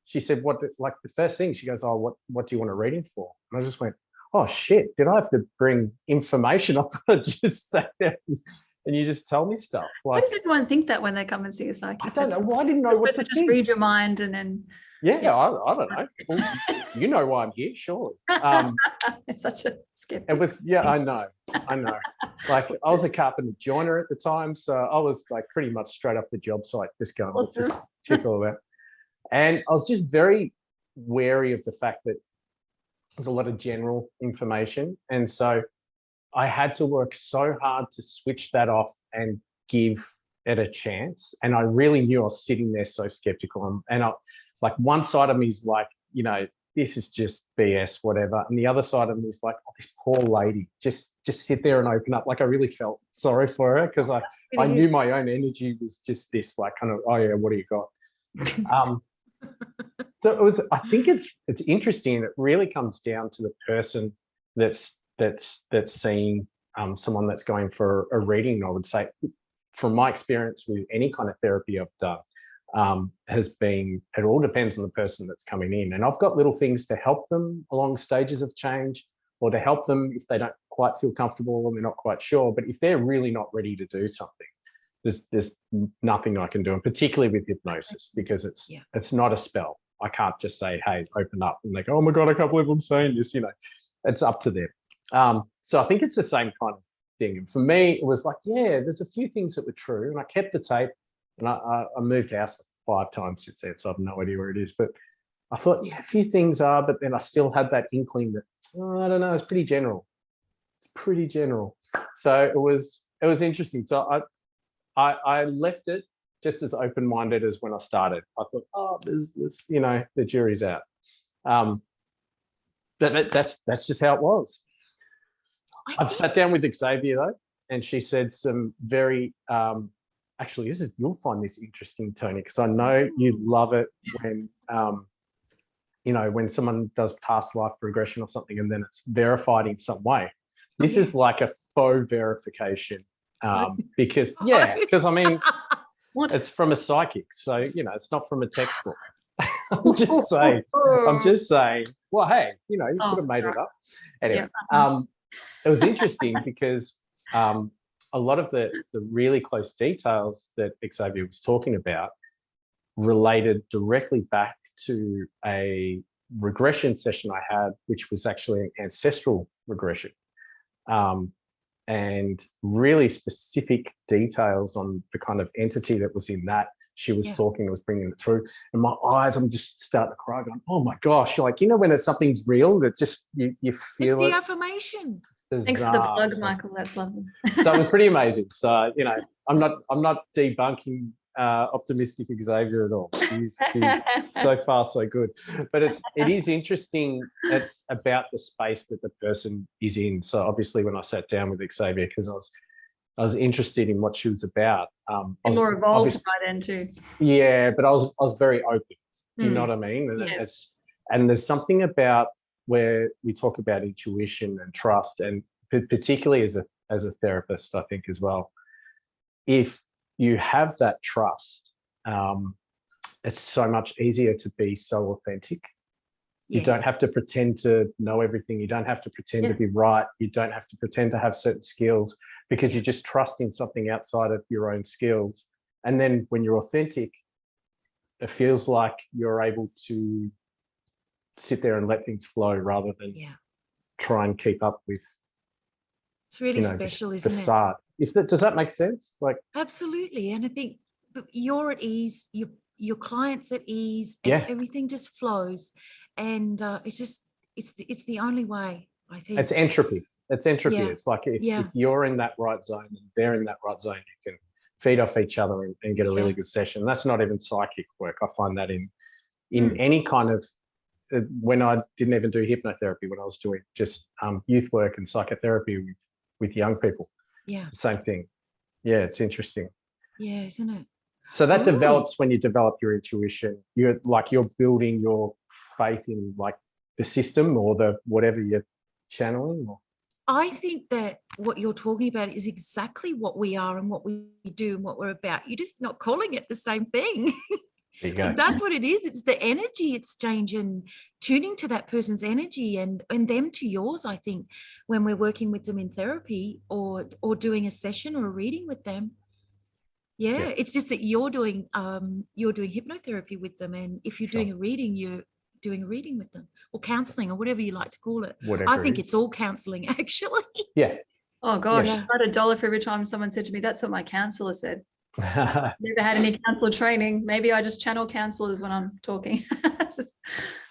[SPEAKER 1] she said, like the first thing she goes, oh, what do you want a reading for? And I just went, oh shit, did I have to bring information? I thought I'd just sat there and you just tell me stuff.
[SPEAKER 2] Why
[SPEAKER 1] Like,
[SPEAKER 2] does everyone think that when they come and see a psychic?
[SPEAKER 1] I don't know. Well, I didn't know
[SPEAKER 2] You're
[SPEAKER 1] what
[SPEAKER 2] supposed
[SPEAKER 1] to
[SPEAKER 2] to just
[SPEAKER 1] think.
[SPEAKER 2] read your mind and then
[SPEAKER 1] Yeah, I don't know. Well, you know why I'm here, sure.
[SPEAKER 2] it's such a skeptic.
[SPEAKER 1] It was, yeah, I know. Like, I was a carpenter joiner at the time, so I was like pretty much straight off the job site, just going, let's just check all that. And I was just very wary of the fact that there's a lot of general information, and so I had to work so hard to switch that off and give it a chance. And I really knew I was sitting there so skeptical, and I, like, one side of me is like, you know, this is just BS, whatever. And the other side of me is like, oh, this poor lady, just sit there and open up. Like, I really felt sorry for her, because I knew my own energy was just this, like, kind of, oh yeah, what do you got? So it was, I think it's interesting. It really comes down to the person that's seeing someone that's going for a reading. I would say, from my experience with any kind of therapy I've done, has been, it all depends on the person that's coming in. And I've got little things to help them along stages of change, or to help them if they don't quite feel comfortable and they're not quite sure. But if they're really not ready to do something, there's nothing I can do, and particularly with hypnosis, because it's not a spell. I can't just say, hey, open up, and they go, oh my God, I can't believe I'm saying this. You know, it's up to them. So I think it's the same kind of thing. And for me, it was like, yeah, there's a few things that were true, and I kept the tape, and I moved house 5 times since then, so I have no idea where it is. But I thought, yeah, a few things are, but then I still had that inkling that, oh, I don't know, it's pretty general. It's pretty general. So it was interesting. So I left it just as open-minded as when I started. I thought, oh, there's this, you know, the jury's out. But that's just how it was. I've sat down with Xavier though, and she said some very, actually, you'll find this interesting, Toni, because I know you love it when, you know, when someone does past life regression or something, and then it's verified in some way. This is like a faux verification, because I mean, it's from a psychic, so, you know, it's not from a textbook. I'm just saying. Well, hey, you know, you could have made it up. Anyway, it was interesting because a lot of the really close details that Xavier was talking about related directly back to a regression session I had, which was actually an ancestral regression, and really specific details on the kind of entity that was in that. She was talking, was bringing it through, and my eyes, I'm just starting to cry, going, oh my gosh, like, you know, when it's something's real, that just you feel
[SPEAKER 3] it's the affirmation.
[SPEAKER 1] Bizarre.
[SPEAKER 2] Thanks for the plug, Michael. That's lovely.
[SPEAKER 1] So it was pretty amazing. So, you know, I'm not debunking optimistic Xavier at all. She's so far so good. But it is interesting. It's about the space that the person is in. So obviously, when I sat down with Xavier, because I was interested in what she was about.
[SPEAKER 2] More evolved by then too.
[SPEAKER 1] Yeah, but I was very open. Do you know what I mean? And and there's something about where we talk about intuition and trust, and particularly as a therapist, I think as well. If you have that trust, it's so much easier to be so authentic. You don't have to pretend to know everything. You don't have to pretend to be right. You don't have to pretend to have certain skills, because you just trust in something outside of your own skills. And then when you're authentic, it feels like you're able to sit there and let things flow rather than try and keep up with.
[SPEAKER 3] It's really special, isn't
[SPEAKER 1] facade. Does that make sense? Like,
[SPEAKER 3] absolutely. And I think you're at ease. your clients at ease, and everything just flows. And it's the only way, I think.
[SPEAKER 1] It's entropy. It's entropy.
[SPEAKER 3] Yeah.
[SPEAKER 1] It's like if you're in that right zone and they're in that right zone, you can feed off each other and get a really good session. That's not even psychic work. I find that in any kind of, when I didn't even do hypnotherapy, when I was doing just youth work and psychotherapy with young people.
[SPEAKER 3] Yeah.
[SPEAKER 1] Same thing. Yeah, it's interesting.
[SPEAKER 3] Yeah, isn't it?
[SPEAKER 1] So that develops when you develop your intuition. You're building your faith in like the system or the whatever you're channeling.
[SPEAKER 3] I think that what you're talking about is exactly what we are and what we do and what we're about. You're just not calling it the same thing.
[SPEAKER 1] There you go.
[SPEAKER 3] That's what it is. It's the energy exchange and tuning to that person's energy and them to yours, I think, when we're working with them in therapy or doing a session or a reading with them. Yeah, it's just that you're doing hypnotherapy with them. And if you're doing a reading, you're doing a reading with them, or counselling, or whatever you like to call it. I think it's all counselling, actually.
[SPEAKER 1] Yeah.
[SPEAKER 2] Oh gosh, I had $1 for every time someone said to me, "That's what my counsellor said." Never had any counsellor training. Maybe I just channel counsellors when I'm talking.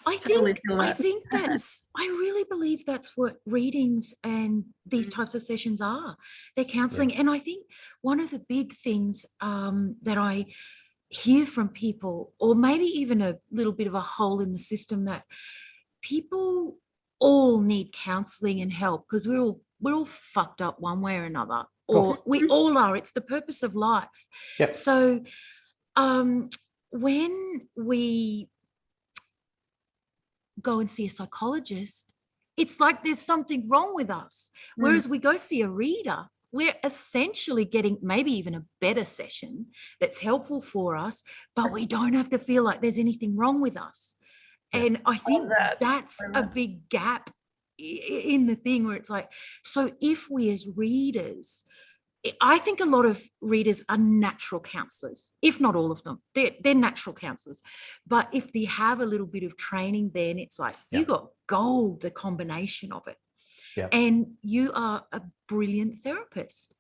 [SPEAKER 3] I really believe that's what readings and these types of sessions are. They're counselling. And I think one of the big things that I hear from people, or maybe even a little bit of a hole in the system, that people all need counselling and help, because we're all fucked up one way or another, or we all are. It's the purpose of life.
[SPEAKER 1] Yep.
[SPEAKER 3] So when we go and see a psychologist, it's like there's something wrong with us. Whereas we go see a reader, we're essentially getting maybe even a better session that's helpful for us, but we don't have to feel like there's anything wrong with us. And I think that's a big gap in the thing, where it's like, so if we as readers, I think a lot of readers are natural counsellors, if not all of them. They're natural counsellors. But if they have a little bit of training, then it's like you got gold, the combination of it. Yeah. And you are a brilliant therapist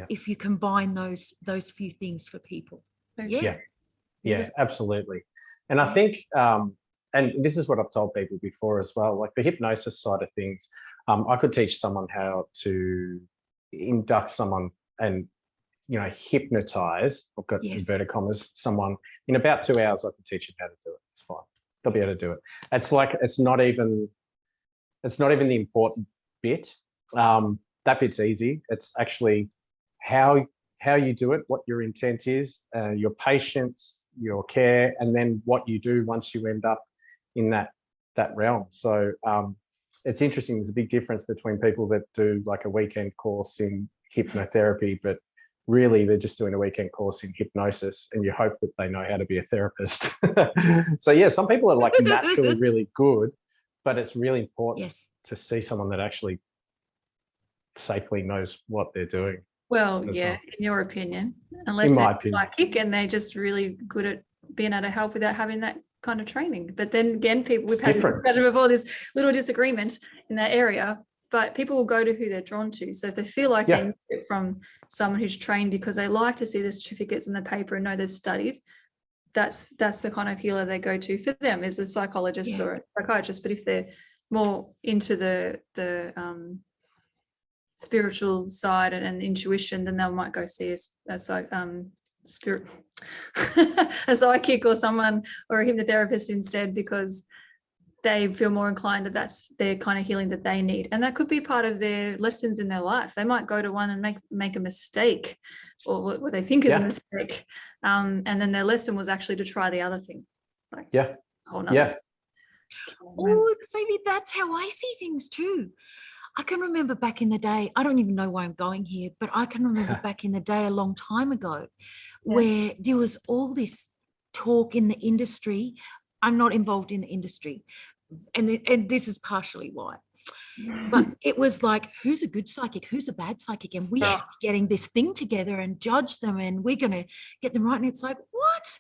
[SPEAKER 3] if you combine those few things for people.
[SPEAKER 1] Yeah, absolutely. And I think, and this is what I've told people before as well, like the hypnosis side of things, I could teach someone how to induct someone and, hypnotize, I've got inverted commas, someone in about 2 hours. I can teach them how to do it. It's fine. They'll be able to do it. It's like, it's not even the important bit. That bit's easy. It's actually how you do it, what your intent is, your patience, your care, and then what you do once you end up in that realm. So it's interesting. There's a big difference between people that do like a weekend course in hypnotherapy, but really they're just doing a weekend course in hypnosis, and you hope that they know how to be a therapist. So yeah, some people are like naturally really good, but it's really important to see someone that actually safely knows what they're doing.
[SPEAKER 2] Well, in your opinion, unless they're psychic and they're just really good at being able to help without having that kind of training. But then again, we've had before this little disagreement in that area, but people will go to who they're drawn to. So if they feel like they need it from someone who's trained because they like to see the certificates in the paper and know they've studied, that's the kind of healer they go to for them, is a psychologist or a psychiatrist. But if they're more into the spiritual side and intuition, then they might go see a psychic or someone, or a hypnotherapist instead, because they feel more inclined that that's their kind of healing that they need. And that could be part of their lessons in their life. They might go to one and make a mistake, or what they think is a mistake. And then their lesson was actually to try the other thing.
[SPEAKER 3] Oh, Xavier, that's how I see things too. I can remember back in the day, I don't even know why I'm going here, but I can remember back in the day a long time ago where there was all this talk in the industry. I'm not involved in the industry, and this is partially why. But it was like, who's a good psychic? Who's a bad psychic? And we should be getting this thing together and judge them, and we're going to get them right. And it's like, what?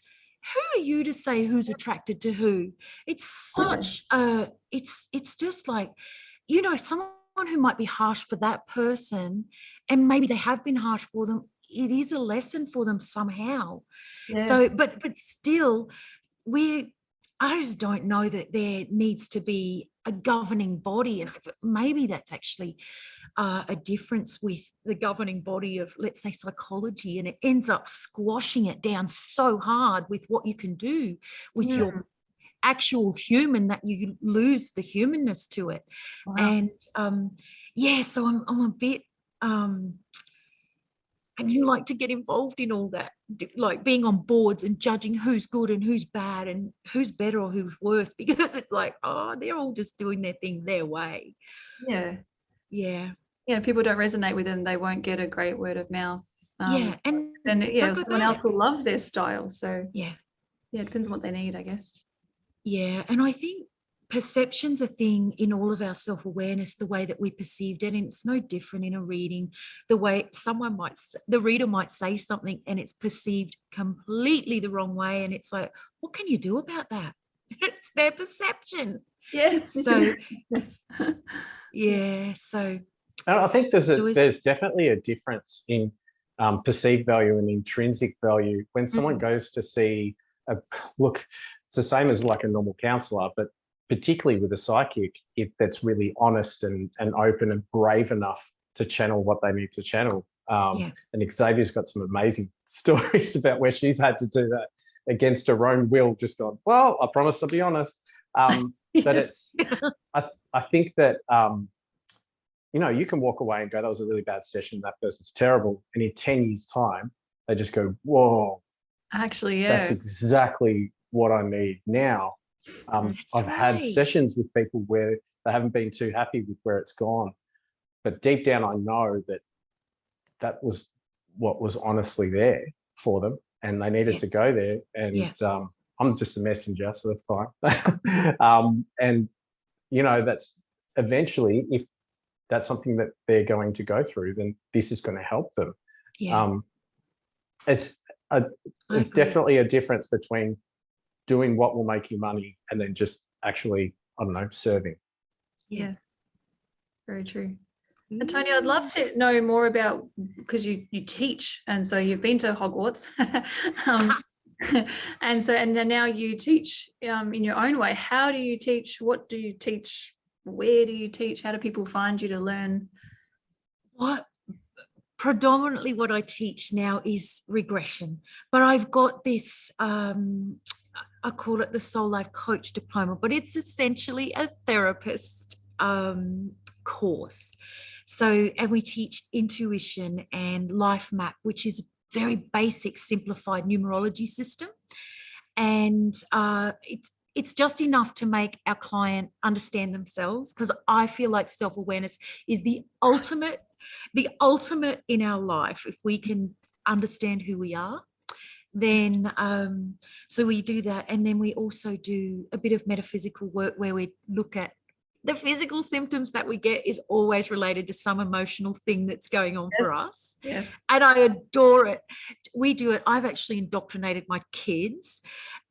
[SPEAKER 3] Who are you to say who's attracted to who? It's such it's just like, someone who might be harsh for that person, and maybe they have been harsh for them, it is a lesson for them somehow.
[SPEAKER 2] Yeah.
[SPEAKER 3] So, but still, I just don't know that there needs to be a governing body, and maybe that's actually a difference with the governing body of, let's say, psychology, and it ends up squashing it down so hard with what you can do with your actual human, that you lose the humanness to it.
[SPEAKER 2] Wow.
[SPEAKER 3] And so I'm a bit I didn't like to get involved in all that, like being on boards and judging who's good and who's bad and who's better or who's worse, because it's like, oh, they're all just doing their thing their way.
[SPEAKER 2] Yeah. If people don't resonate with them, they won't get a great word of mouth.
[SPEAKER 3] And
[SPEAKER 2] then someone else will love their style. So it depends on what they need, I guess.
[SPEAKER 3] And I think perception's a thing in all of our self-awareness, the way that we perceived it, and it's no different in a reading. The way the reader might say something and it's perceived completely the wrong way, and it's like, what can you do about that? It's their perception.
[SPEAKER 2] Yes.
[SPEAKER 3] So so
[SPEAKER 1] I think there's definitely a difference in perceived value and intrinsic value. When someone goes to see it's the same as like a normal counselor, but particularly with a psychic, if that's really honest and open and brave enough to channel what they need to channel. And Xavier's got some amazing stories about where she's had to do that against her own will, just gone, well, I promise to be honest. But it's, I think that, you can walk away and go, that was a really bad session, that person's terrible. And in 10 years' time, they just go, whoa.
[SPEAKER 2] Actually,
[SPEAKER 1] that's exactly what I need now. I've had sessions with people where they haven't been too happy with where it's gone, but deep down I know that was what was honestly there for them, and they needed to go there, and I'm just a messenger, so that's fine. And that's eventually, if that's something that they're going to go through, then this is going to help them. It's definitely a difference between doing what will make you money and then just actually, I don't know, serving.
[SPEAKER 2] Yes, very true. And Toni, I'd love to know more about, because you teach, and so you've been to Hogwarts, and now you teach in your own way. How do you teach? What do you teach? Where do you teach? How do people find you to learn?
[SPEAKER 3] Predominantly what I teach now is regression, but I've got this I call it the SoulLife Coach Diploma, but it's essentially a therapist course. So, and we teach intuition and life map, which is a very basic, simplified numerology system. And it's just enough to make our client understand themselves, because I feel like self-awareness is the ultimate in our life. If we can understand who we are, then so we do that. And then we also do a bit of metaphysical work where we look at the physical symptoms that we get is always related to some emotional thing that's going on for us.
[SPEAKER 2] Yes.
[SPEAKER 3] And I adore it. We do it. I've actually indoctrinated my kids.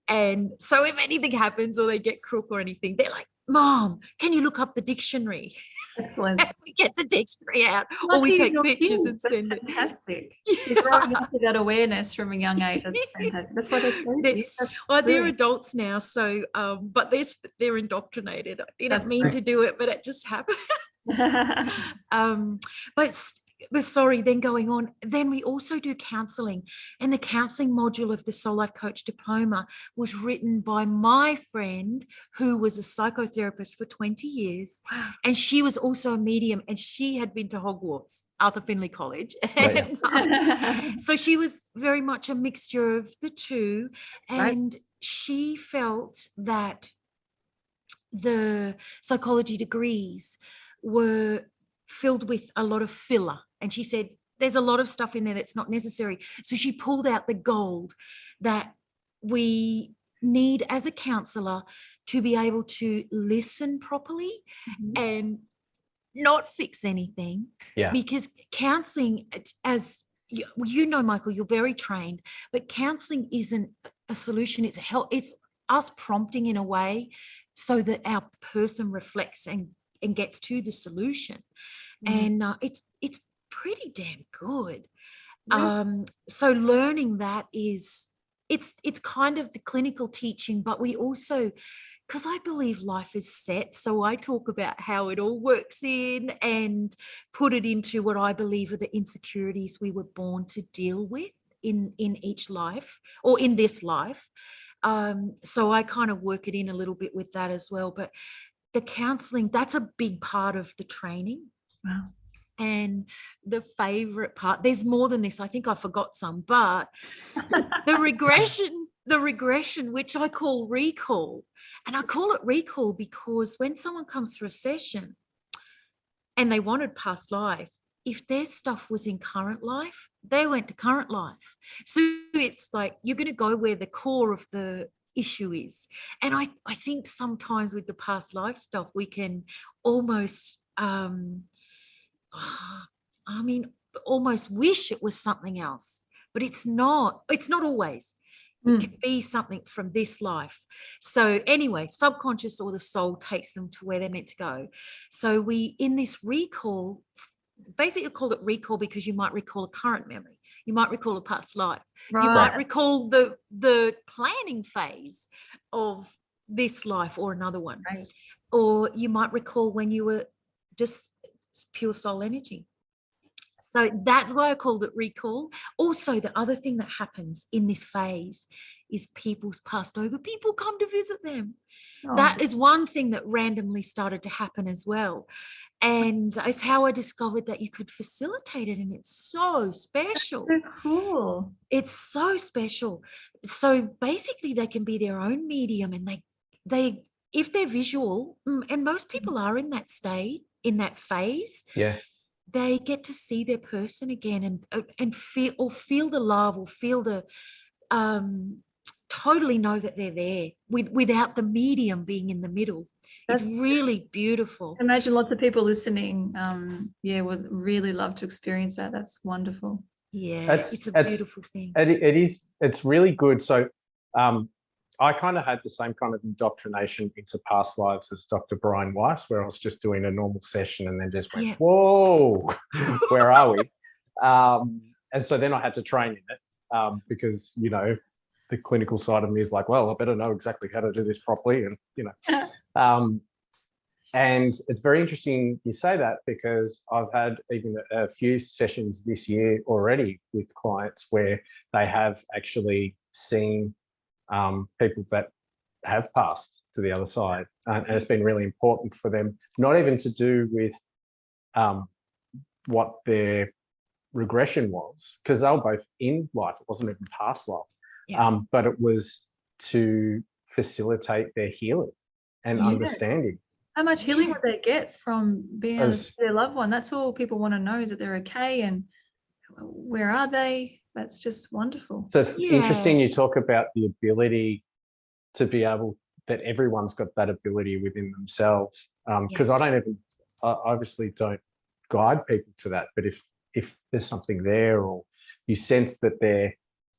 [SPEAKER 3] And so if anything happens or they get crook or anything, they're like, Mom, can you look up the dictionary?
[SPEAKER 2] Excellent.
[SPEAKER 3] We get the dictionary out, or we take pictures and send it.
[SPEAKER 2] Fantastic. You're growing up with that awareness from a young age. That's fantastic. That's why
[SPEAKER 3] they're adults now, so but they're indoctrinated. I didn't mean to do it, but it just happened. But sorry, then going on, then we also do counselling, and the counselling module of the SoulLife Coach Diploma was written by my friend who was a psychotherapist for 20 years.
[SPEAKER 2] Wow.
[SPEAKER 3] And she was also a medium, and she had been to Hogwarts, Arthur Findlay College.
[SPEAKER 1] Right.
[SPEAKER 3] And, so she was very much a mixture of the two. And she felt that the psychology degrees were filled with a lot of filler. And she said, there's a lot of stuff in there that's not necessary. So she pulled out the gold that we need as a counsellor to be able to listen properly and not fix anything. Because counselling, as you know, Michael, you're very trained, but counselling isn't a solution. It's help. It's us prompting in a way so that our person reflects and gets to the solution. And it's pretty damn good. So learning that is, it's kind of the clinical teaching, but we also, because I believe life is set, so I talk about how it all works in and put it into what I believe are the insecurities we were born to deal with in each life, or in this life. So I kind of work it in a little bit with that as well. But the counselling, that's a big part of the training.
[SPEAKER 2] Wow.
[SPEAKER 3] And the favorite part, there's more than this, I think I forgot some, but the regression, which I call recall. And I call it recall because when someone comes for a session and they wanted past life, if their stuff was in current life, they went to current life. So it's like you're going to go where the core of the issue is. And I think sometimes with the past life stuff, we can almost almost wish it was something else, but it's not always. It can be something from this life. So anyway, subconscious or the soul takes them to where they're meant to go. So we, in this recall, basically call it recall because you might recall a current memory. You might recall a past life. Right. You might recall the planning phase of this life or another one. Right. Or you might recall when you were just pure soul energy. So that's why I called it recall. Also, the other thing that happens in this phase is people's passed over. People come to visit them. Oh. That is one thing that randomly started to happen as well. And it's how I discovered that you could facilitate it. And it's so special.
[SPEAKER 2] That's so cool.
[SPEAKER 3] It's so special. So basically they can be their own medium, and they if they're visual, and most people are in that state, in that phase.
[SPEAKER 1] Yeah.
[SPEAKER 3] They get to see their person again and feel the love, or feel the totally know that they're there without the medium being in the middle. It's really beautiful.
[SPEAKER 2] Imagine lots of people listening would really love to experience that. That's wonderful.
[SPEAKER 3] Yeah, it's a beautiful thing.
[SPEAKER 1] It is. It's really good. So I kind of had the same kind of indoctrination into past lives as Dr. Brian Weiss, where I was just doing a normal session and then just went, whoa, where are we? And so then I had to train in it because, you know, the clinical side of me is like, well, I better know exactly how to do this properly. And, you know, and it's very interesting you say that, because I've had even a few sessions this year already with clients where they have actually seen people that have passed to the other side, and it's been really important for them, not even to do with what their regression was, because they were both in life, it wasn't even past life, but it was to facilitate their healing and understanding.
[SPEAKER 2] How much healing would they get from being able to see their loved one? That's all people want to know, is that they're okay and where are they? That's just wonderful.
[SPEAKER 1] So it's interesting you talk about the ability to be able, that everyone's got that ability within themselves. Because I obviously don't guide people to that, but if there's something there, or you sense that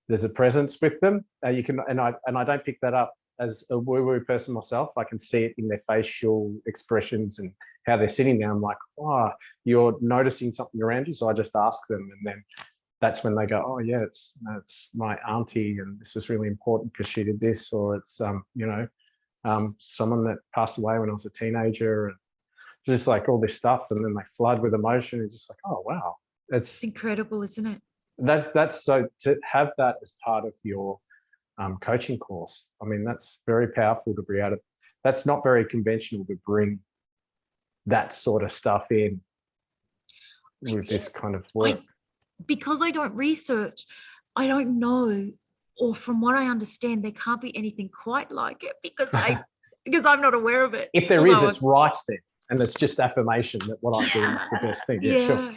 [SPEAKER 1] there's a presence with them, you can, and I don't pick that up as a woo-woo person myself. I can see it in their facial expressions and how they're sitting there. I'm like, oh, you're noticing something around you. So I just ask them, and then that's when they go, oh yeah, it's my auntie, and this is really important because she did this, or it's someone that passed away when I was a teenager, and just like all this stuff, and then they flood with emotion, and just like, oh wow, it's
[SPEAKER 3] incredible, isn't it?
[SPEAKER 1] That's so, to have that as part of your coaching course, I mean, that's very powerful to be able to, that's not very conventional to bring that sort of stuff in with this kind of work.
[SPEAKER 3] Because I don't research, I don't know, or from what I understand, there can't be anything quite like it, because I'm not aware of it.
[SPEAKER 1] If there is, it's right there, and it's just affirmation that what I'm doing is the best thing. Yeah, sure.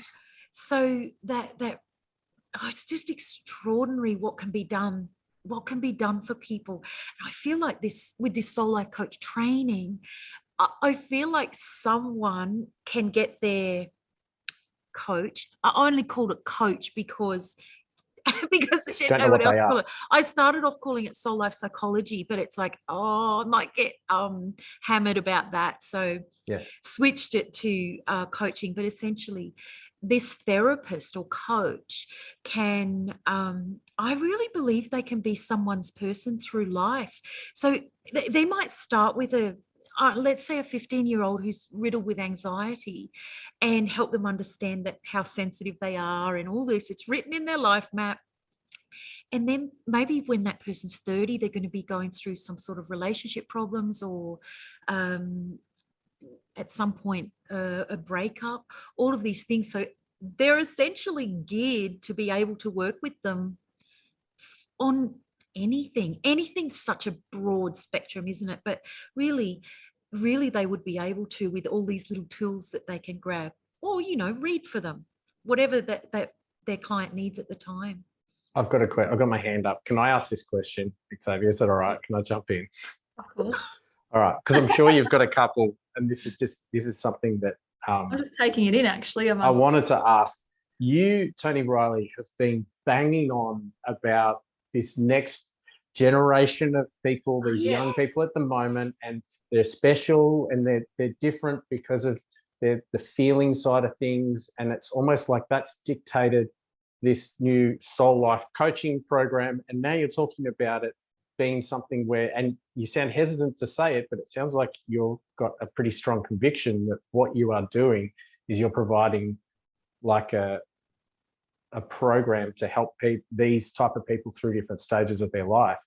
[SPEAKER 3] So that it's just extraordinary what can be done for people. And I feel like this, with this SoulLife coach training, I feel like someone can get their coach. I only called it coach because I didn't know what else to call it. I started off calling it SoulLife psychology, but it's like, I might get hammered about that. So switched it to coaching. But essentially, this therapist or coach can, I really believe they can be someone's person through life. So they might start with let's say a 15-year-old who's riddled with anxiety, and help them understand that how sensitive they are and all this. It's written in their life map. And then maybe when that person's 30, they're going to be going through some sort of relationship problems, or at some point a breakup, all of these things. So they're essentially geared to be able to work with them on anything's such a broad spectrum, isn't it? But really they would be able to, with all these little tools that they can grab, or read for them, whatever that their client needs at the time.
[SPEAKER 1] I've got my hand up. Can I ask this question, Xavier? Is that all right? Can I jump in?
[SPEAKER 2] Of course.
[SPEAKER 1] All right, because I'm sure you've got a couple, and this is something that
[SPEAKER 2] I'm just taking it in, actually.
[SPEAKER 1] I wanted to ask you. Toni Reilly, have been banging on about this next generation of people, these young people at the moment, and they're special and they're different because of the feeling side of things, and it's almost like that's dictated this new SoulLife coaching program. And now you're talking about it being something where, and you sound hesitant to say it, but it sounds like you've got a pretty strong conviction that what you are doing is you're providing like a program to help these type of people through different stages of their life.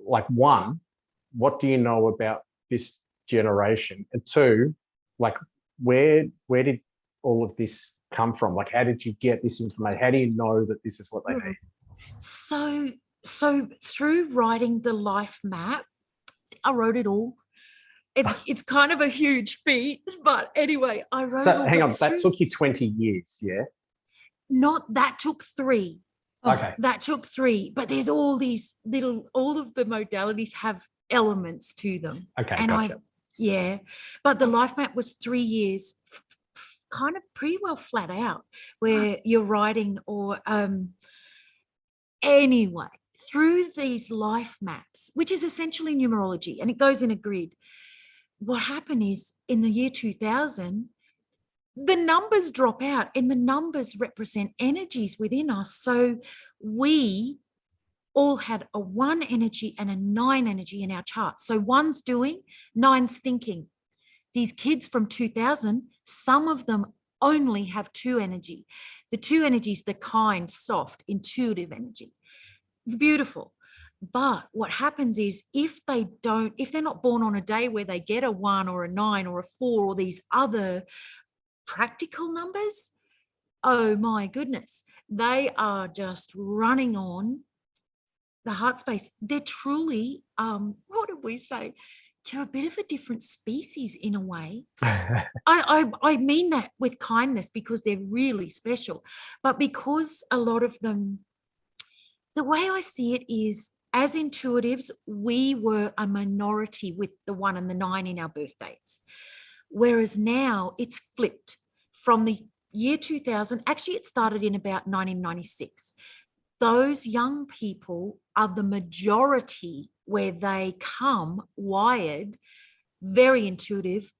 [SPEAKER 1] Like, one, what do you know about this generation? And two, like, where did all of this come from? Like, how did you get this information? How do you know that this is what they need?
[SPEAKER 3] So through writing the life map, I wrote it all. It's kind of a huge feat, but anyway, I wrote it all.
[SPEAKER 1] Hang on, that took you 20 years, yeah?
[SPEAKER 3] That took 3.
[SPEAKER 1] Okay.
[SPEAKER 3] That took 3, but there's all these all of the modalities have elements to them.
[SPEAKER 1] Okay,
[SPEAKER 3] and
[SPEAKER 1] gotcha.
[SPEAKER 3] But the life map was 3 years, kind of pretty well flat out, where you're writing, or anyway, through these life maps, which is essentially numerology, and it goes in a grid. What happened is, in the year 2000, the numbers drop out, and the numbers represent energies within us. So we all had a 1 energy and a 9 energy in our chart. So 1's doing, 9's thinking. These kids from 2000, some of them only have 2 energy. The 2 energies, the kind, soft, intuitive energy. It's beautiful. But what happens is, if they're not born on a day where they get a 1 or a 9 or a 4 or these other practical numbers, oh my goodness, they are just running on the heart space. They're truly, what did we say? They're a bit of a different species in a way. I mean that with kindness, because they're really special. But because a lot of them, the way I see it is, as intuitives, we were a minority with the 1 and the 9 in our birth dates. Whereas now it's flipped from the year 2000. Actually, it started in about 1996. Those young people are the majority, where they come wired, very intuitive,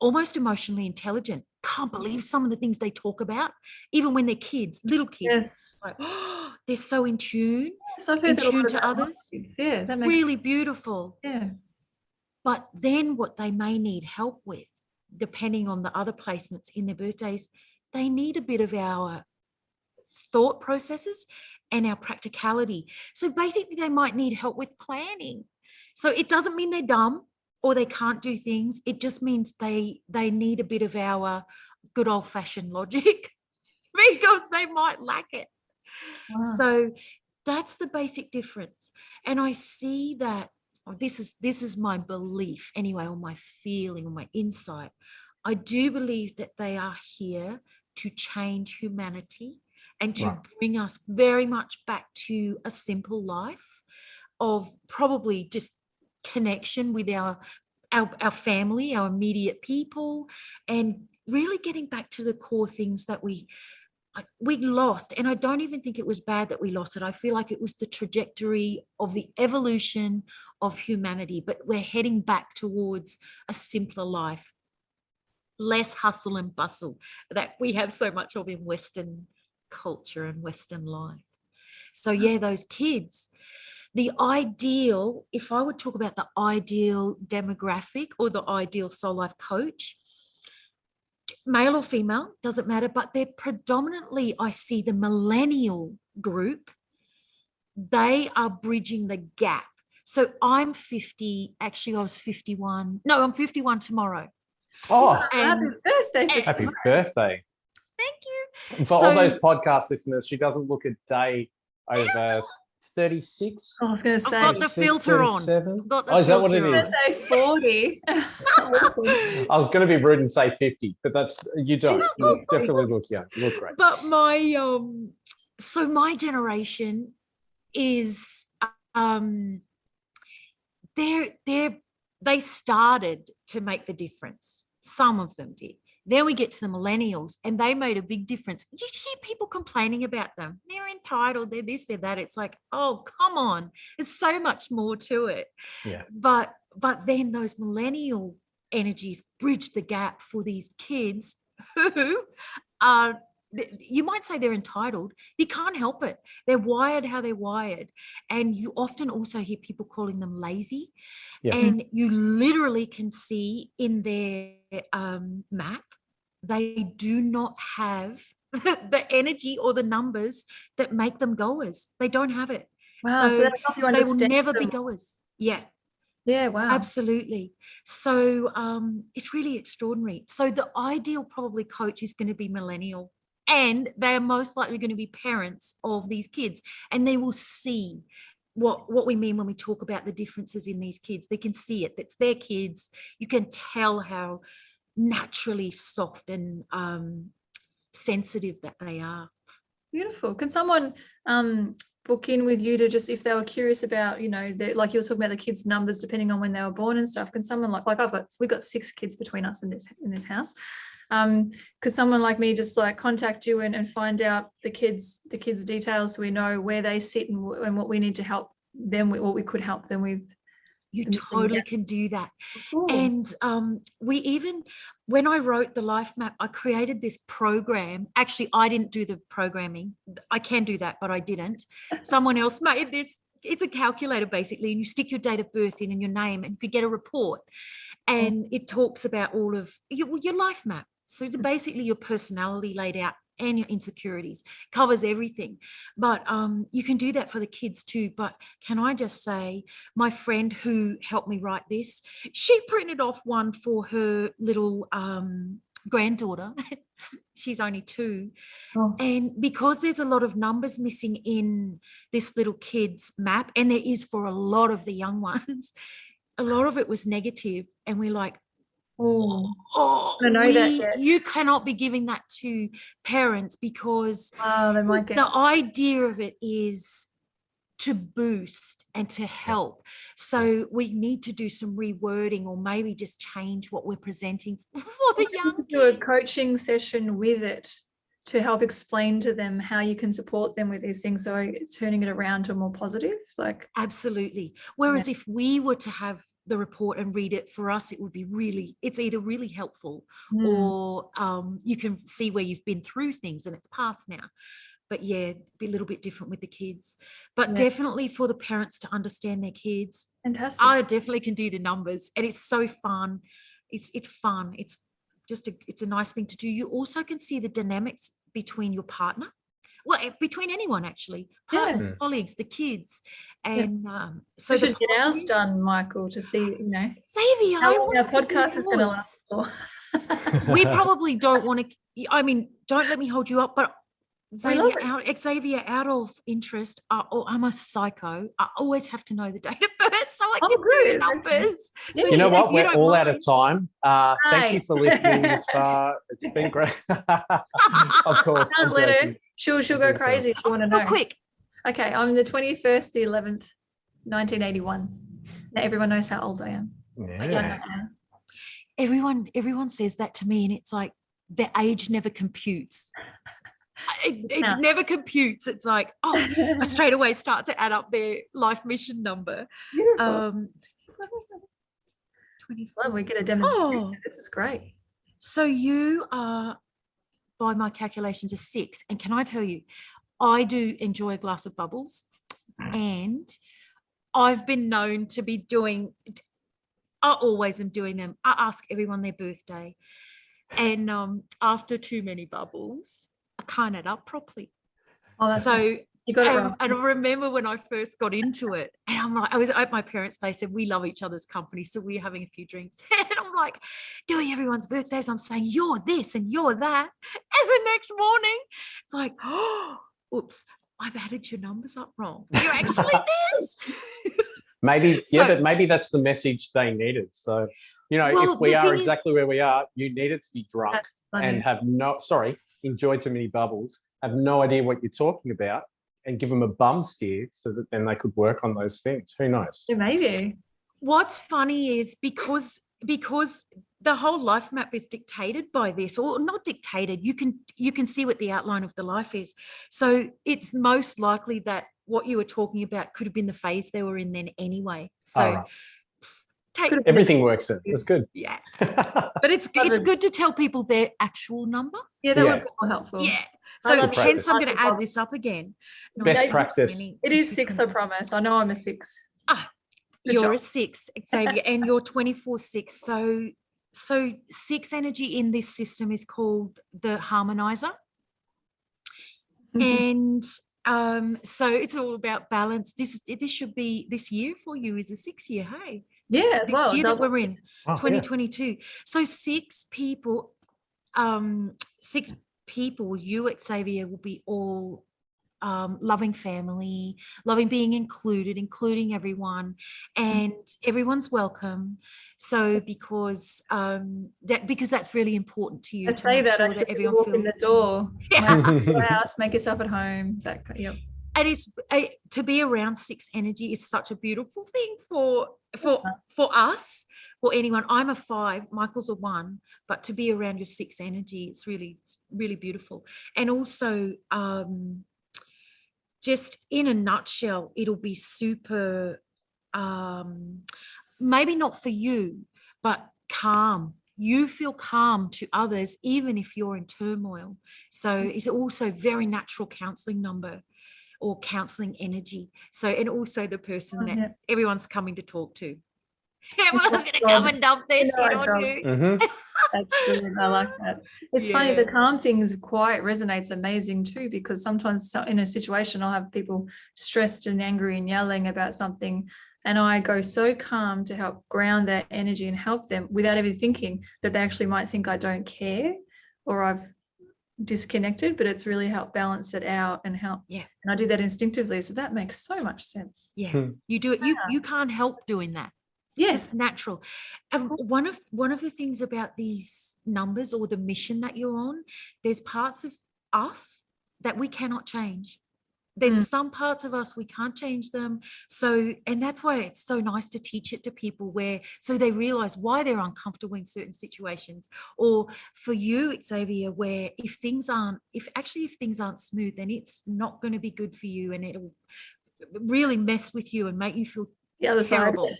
[SPEAKER 3] almost emotionally intelligent. Can't believe some of the things they talk about, even when they're kids, little kids.
[SPEAKER 2] Yes.
[SPEAKER 3] Like, oh, they're so in tune,
[SPEAKER 2] So I've heard
[SPEAKER 3] in tune to others.
[SPEAKER 2] Yeah, that makes
[SPEAKER 3] really beautiful.
[SPEAKER 2] Yeah.
[SPEAKER 3] But then what they may need help with, depending on the other placements in their birthdays, they need a bit of our thought processes and our practicality. So basically, they might need help with planning. So it doesn't mean they're dumb or they can't do things. It just means they need a bit of our good old-fashioned logic, because they might lack it. Wow. So that's the basic difference. And I see that, this is my belief anyway, or my feeling, or my insight. I do believe that they are here to change humanity and to bring us very much back to a simple life of probably just connection with our family, our immediate people, and really getting back to the core things that we lost. And I don't even think it was bad that we lost it. I feel like it was the trajectory of the evolution of humanity, but we're heading back towards a simpler life. less hustle and bustle that we have so much of in Western culture and Western life. So yeah, those kids, the ideal, if I would talk about the ideal demographic or the ideal soul life coach, male or female, doesn't matter, but they're predominantly, I see the millennial group. They are bridging the gap. So I'm 50, actually I was 51. No, I'm 51 tomorrow.
[SPEAKER 1] Oh,
[SPEAKER 2] Happy birthday.
[SPEAKER 1] happy birthday.
[SPEAKER 3] Thank you.
[SPEAKER 1] And for all those podcast listeners, she doesn't look a day over 36.
[SPEAKER 2] I was going to say,
[SPEAKER 3] I've got the filter on.
[SPEAKER 1] 37.
[SPEAKER 3] I've got the
[SPEAKER 1] Oh, is that what it
[SPEAKER 3] filter
[SPEAKER 2] I
[SPEAKER 1] is?
[SPEAKER 2] was going to say 40.
[SPEAKER 1] I was going to be rude and say 50, but that's, you don't.
[SPEAKER 3] She's
[SPEAKER 1] You
[SPEAKER 3] lovely.
[SPEAKER 1] definitely look young. You look great.
[SPEAKER 3] But my so my generation is they started to make the difference. Some of them did. Then we get to the millennials and they made a big difference. You hear people complaining about them. They're entitled, they're this, they're that. It's like, oh, come on. There's so much more to it.
[SPEAKER 1] Yeah.
[SPEAKER 3] But then those millennial energies bridge the gap for these kids who are, you might say they're entitled. You can't help it. They're wired how they're wired. And you often also hear people calling them lazy.
[SPEAKER 1] Yeah.
[SPEAKER 3] And you literally can see in their map, they do not have the energy or the numbers that make them goers. They don't have it.
[SPEAKER 2] Wow, so that'll help you
[SPEAKER 3] they will
[SPEAKER 2] understand
[SPEAKER 3] never be
[SPEAKER 2] them.
[SPEAKER 3] goers. Yeah.
[SPEAKER 2] Yeah, wow.
[SPEAKER 3] Absolutely. So it's really extraordinary. So the ideal probably coach is going to be millennial, and they're most likely going to be parents of these kids, and they will see what we mean when we talk about the differences in these kids. They can see it. It's their kids. You can tell how naturally soft and sensitive that they are.
[SPEAKER 2] Beautiful. Can someone book in with you to just, if they were curious about, like you were talking about the kids' numbers depending on when they were born and stuff? Can someone we've got 6 kids between us in this house. Could someone like me just like contact you and find out the kids' details so we know where they sit and what we need to help them with, what we could help them with?
[SPEAKER 3] You totally can do that.
[SPEAKER 2] Cool.
[SPEAKER 3] And we even, when I wrote the life map, I created this program. Actually, I didn't do the programming. I can do that, but I didn't. Someone else made this. It's a calculator basically, and you stick your date of birth in and your name, and you could get a report. And it talks about all of your life map. So it's basically your personality laid out and your insecurities, covers everything. But you can do that for the kids too. But can I just say, my friend who helped me write this, she printed off one for her little granddaughter. She's only 2.
[SPEAKER 2] Oh.
[SPEAKER 3] And because there's a lot of numbers missing in this little kid's map, and there is for a lot of the young ones, a lot of it was negative. And we're like, I know that you cannot be giving that to parents, because
[SPEAKER 2] they might get
[SPEAKER 3] the idea of it is to boost and to help. So we need to do some rewording, or maybe just change what we're presenting for the young.
[SPEAKER 2] Do a coaching session with it to help explain to them how you can support them with these things. So turning it around to more positive, like
[SPEAKER 3] absolutely. Whereas if we were to have the report and read it, for us it would be it's either really helpful or you can see where you've been through things and it's past now. But yeah, be a little bit different with the kids, but definitely for the parents to understand their kids.
[SPEAKER 2] Fantastic.
[SPEAKER 3] I definitely can do the numbers, and it's so fun. It's fun. It's just it's a nice thing to do. You also can see the dynamics between your partner. Well, between anyone actually, partners, colleagues, the kids, and so
[SPEAKER 2] we should get ours done, Michael, to see,
[SPEAKER 3] Xavier,
[SPEAKER 2] how our podcast is going to last for.
[SPEAKER 3] We probably don't want to. I mean, don't let me hold you up, but Xavier, out of interest, I'm a psycho. I always have to know the date of birth so I can do numbers.
[SPEAKER 1] Yeah. So you know what? We're all out of time. Thank you for listening this far. It's been great. Of course.
[SPEAKER 2] Don't let her. She'll go crazy if you want to know.
[SPEAKER 3] Oh, quick.
[SPEAKER 2] Okay, I'm the 21st, the 11th, 1981. Now everyone knows how old I am.
[SPEAKER 1] Yeah.
[SPEAKER 3] Everyone says that to me, and it's like the age never computes. It never computes. It's like, I straight away start to add up their life mission number.
[SPEAKER 2] 24. We get a demonstration. This is great.
[SPEAKER 3] So you are, by my calculations, a 6. And can I tell you, I do enjoy a glass of bubbles, and I've been known to be doing, I always am doing them. I ask everyone their birthday, and after too many bubbles, I can't add up properly.
[SPEAKER 2] Oh, that's
[SPEAKER 3] So
[SPEAKER 2] you got it wrong.
[SPEAKER 3] and I remember when I first got into it, and I'm like, I was at my parents' place, and we love each other's company, so we're having a few drinks, and I'm like doing everyone's birthdays. I'm saying you're this and you're that, and the next morning it's like, oh, oops, I've added your numbers up wrong. You're actually this.
[SPEAKER 1] Maybe,
[SPEAKER 3] So-
[SPEAKER 1] but maybe that's the message they needed. So,
[SPEAKER 3] Well,
[SPEAKER 1] if we
[SPEAKER 3] the
[SPEAKER 1] are
[SPEAKER 3] thing is-
[SPEAKER 1] exactly where we are, you needed to be drunk
[SPEAKER 2] That's funny.
[SPEAKER 1] and enjoy too many bubbles, have no idea what you're talking about, and give them a bum steer so that then they could work on those things. Who knows?
[SPEAKER 2] Yeah, maybe.
[SPEAKER 3] What's funny is because the whole life map is dictated by this, or not dictated, you can see what the outline of the life is. So it's most likely that what you were talking about could have been the phase they were in then anyway. So
[SPEAKER 1] All right.
[SPEAKER 3] take
[SPEAKER 1] Everything works in. That's good.
[SPEAKER 3] yeah, but it's good to tell people their actual number.
[SPEAKER 2] Yeah, that
[SPEAKER 1] Yeah.
[SPEAKER 2] would be more helpful.
[SPEAKER 3] Yeah.
[SPEAKER 2] I
[SPEAKER 3] So
[SPEAKER 2] love
[SPEAKER 3] hence I'm going to
[SPEAKER 2] practice.
[SPEAKER 3] add this up again.
[SPEAKER 1] Best
[SPEAKER 3] 19,
[SPEAKER 1] practice.
[SPEAKER 3] 20,
[SPEAKER 2] It is 6, I
[SPEAKER 3] 20.
[SPEAKER 2] promise. I know I'm a 6. Good
[SPEAKER 3] You're
[SPEAKER 2] job.
[SPEAKER 3] a 6, Xavier, and you're 24/6. So 6 energy in this system is called the harmonizer. And so it's all about balance. This should be, this year for you is a 6 year. Hey, this
[SPEAKER 2] Yeah, well,
[SPEAKER 3] year that
[SPEAKER 2] double-
[SPEAKER 3] we're in,
[SPEAKER 1] Oh, yeah.
[SPEAKER 3] 2022. So 6 people, you, Xavier, will be all loving family, loving being included, including everyone, and everyone's welcome. So because that's really important to you,
[SPEAKER 2] I
[SPEAKER 3] to
[SPEAKER 2] say
[SPEAKER 3] make
[SPEAKER 2] that
[SPEAKER 3] sure
[SPEAKER 2] actually
[SPEAKER 3] that
[SPEAKER 2] when
[SPEAKER 3] everyone
[SPEAKER 2] you walk in
[SPEAKER 3] feels
[SPEAKER 2] the door.
[SPEAKER 3] Yeah.
[SPEAKER 2] Your house, make yourself at home. Yep.
[SPEAKER 3] And it's to be around 6 energy is such a beautiful thing for us, for anyone. I'm a 5, Michael's a 1, but to be around your 6 energy, it's really beautiful. And also just in a nutshell, it'll be super maybe not for you, but calm. You feel calm to others even if you're in turmoil. So it's also very natural counselling number, or counselling energy. So, and also the person that
[SPEAKER 2] Yeah.
[SPEAKER 3] everyone's coming to talk to. Everyone's going to come and dump their shit on you.
[SPEAKER 1] Mhm.
[SPEAKER 2] Absolutely. I like that. It's funny, the
[SPEAKER 3] Yeah.
[SPEAKER 2] calm things quiet resonates amazing too, because sometimes in a situation I'll have people stressed and angry and yelling about something, and I go so calm to help ground their energy and help them without even thinking that they actually might think I don't care or I've disconnected, but it's really helped balance it out and help.
[SPEAKER 3] Yeah.
[SPEAKER 2] And I do that instinctively, so that makes so much sense.
[SPEAKER 3] Yeah,
[SPEAKER 1] Hmm.
[SPEAKER 3] you do it. You can't help doing that. It's
[SPEAKER 2] Yeah.
[SPEAKER 3] just natural. One of the things about these numbers, or the mission that you're on, there's parts of us that we cannot change. There's some parts of us we can't change them. So, and that's why it's so nice to teach it to people, so they realize why they're uncomfortable in certain situations. Or for you, Xavier, where if things aren't smooth, then it's not going to be good for you, and it'll really mess with you and make you feel
[SPEAKER 2] The other side.
[SPEAKER 3] terrible.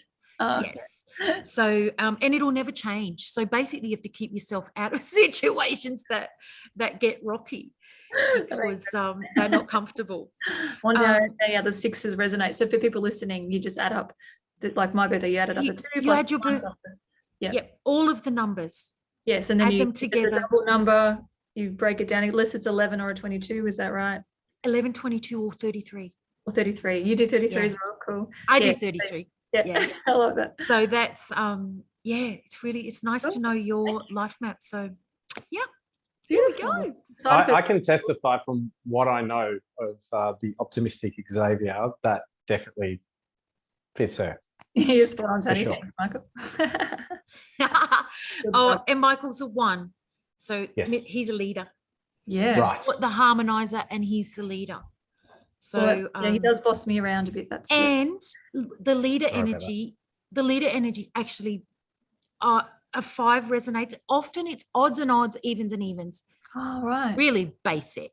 [SPEAKER 2] Okay.
[SPEAKER 3] Yes. So, and it'll never change. So basically you have to keep yourself out of situations that get rocky, because they're not comfortable.
[SPEAKER 2] Wonder how any other 6s resonate. So for people listening, you just add up, like my birthday, you added up the 2
[SPEAKER 3] You
[SPEAKER 2] plus
[SPEAKER 3] add your
[SPEAKER 2] 1
[SPEAKER 3] birth.
[SPEAKER 2] plus the-
[SPEAKER 3] Yep. All of the numbers.
[SPEAKER 2] Yes, and then
[SPEAKER 3] add
[SPEAKER 2] you
[SPEAKER 3] them
[SPEAKER 2] get the
[SPEAKER 3] together.
[SPEAKER 2] double number, you break it down, unless it's 11 or a 22, is that right?
[SPEAKER 3] 11, 22, or 33.
[SPEAKER 2] Or 33. You do 33
[SPEAKER 3] Yeah.
[SPEAKER 2] as well. Cool.
[SPEAKER 3] I
[SPEAKER 2] Yeah.
[SPEAKER 3] do 33.
[SPEAKER 2] Yeah.
[SPEAKER 3] Yeah.
[SPEAKER 2] I love that.
[SPEAKER 3] So that's it's nice to know your life map. So yeah, here we
[SPEAKER 2] Beautiful.
[SPEAKER 3] go.
[SPEAKER 2] Excited for-
[SPEAKER 1] I can testify from what I know of the optimistic Xavier that definitely fits her.
[SPEAKER 2] You're spot on, Tony.
[SPEAKER 1] sure.
[SPEAKER 2] Thanks, Michael.
[SPEAKER 3] Oh, and Michael's a 1. So
[SPEAKER 1] Yes.
[SPEAKER 3] he's a leader.
[SPEAKER 2] Yeah.
[SPEAKER 1] Right.
[SPEAKER 3] The harmonizer, and he's the leader. So
[SPEAKER 2] Well, yeah, he does boss me around a bit. That's it.
[SPEAKER 3] and the leader
[SPEAKER 1] Sorry about
[SPEAKER 3] energy actually a 5 resonates. Often it's odds and odds, evens and evens.
[SPEAKER 2] Oh, right.
[SPEAKER 3] Really basic,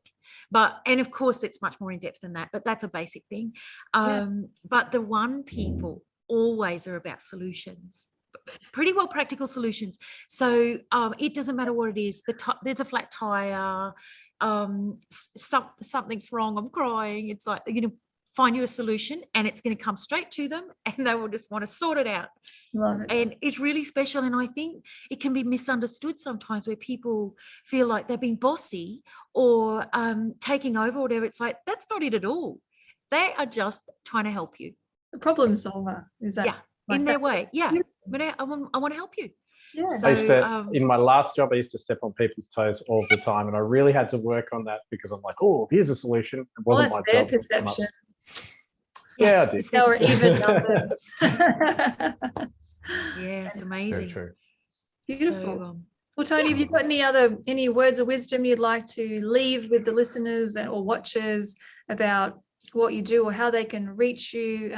[SPEAKER 3] and of course it's much more in depth than that, but that's a basic thing.
[SPEAKER 2] Yeah.
[SPEAKER 3] But the 1 people always are about solutions. pretty well practical solutions. So it doesn't matter what it is. There's a flat tire, something's wrong, I'm crying. It's like, find you a solution, and it's going to come straight to them, and they will just want to sort it out.
[SPEAKER 2] Love it.
[SPEAKER 3] And it's really special. And I think it can be misunderstood sometimes, where people feel like they're being bossy or taking over or whatever. It's like, that's not it at all. They are just trying to help you.
[SPEAKER 2] The problem solver, is that?
[SPEAKER 3] Yeah,
[SPEAKER 2] like
[SPEAKER 3] in their
[SPEAKER 2] that?
[SPEAKER 3] way. Yeah, but I want to help you.
[SPEAKER 2] Yeah.
[SPEAKER 3] So,
[SPEAKER 1] I used to, in my last job, I used to step on people's toes all the time, and I really had to work on that, because I'm like, oh, here's a solution. It wasn't
[SPEAKER 2] Well,
[SPEAKER 1] my
[SPEAKER 2] that's their
[SPEAKER 1] job. to come up-
[SPEAKER 2] perception.
[SPEAKER 1] Yeah, I did.
[SPEAKER 2] They were even numbers.
[SPEAKER 3] Yes,
[SPEAKER 1] Very
[SPEAKER 3] amazing.
[SPEAKER 1] true.
[SPEAKER 2] Beautiful.
[SPEAKER 3] So,
[SPEAKER 2] Well, Toni, have you got any words of wisdom you'd like to leave with the listeners or watchers about what you do or how they can reach you?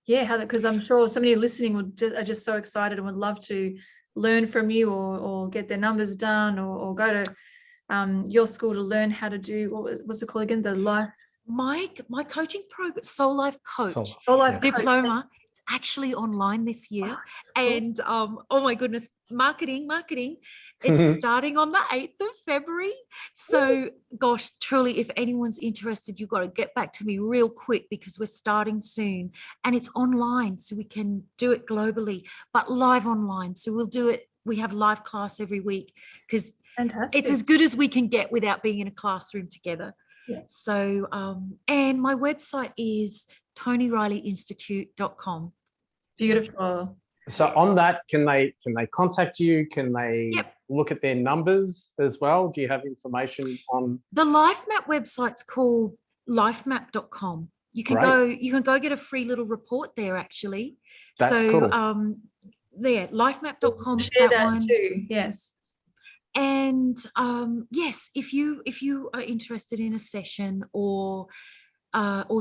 [SPEAKER 2] Because I'm sure so many listening are just so excited and would love to learn from you or get their numbers done or go to your school to learn how to do, what's it called again? The life.
[SPEAKER 3] my coaching program, SoulLife Coach,
[SPEAKER 2] SoulLife
[SPEAKER 3] Diploma. It's actually online this year.
[SPEAKER 2] Cool.
[SPEAKER 3] And oh my goodness, marketing. It's starting on the 8th of February. So gosh, truly, if anyone's interested, you've got to get back to me real quick, because we're starting soon, and it's online, so we can do it globally, but live online. So we'll do it. We have live class every week, because
[SPEAKER 2] Fantastic.
[SPEAKER 3] it's as good as we can get without being in a classroom together.
[SPEAKER 2] Yes.
[SPEAKER 3] So, and my website is ToniReillyInstitute.com.
[SPEAKER 2] Beautiful.
[SPEAKER 1] So on that, can they contact you? Can they look at their numbers as well? Do you have information on
[SPEAKER 3] The LifeMap website's called lifemap.com. You can go get a free little report there, actually.
[SPEAKER 1] That's cool.
[SPEAKER 3] There, lifemap.com.
[SPEAKER 2] Share that too. Yes.
[SPEAKER 3] And yes, if you are interested in a session or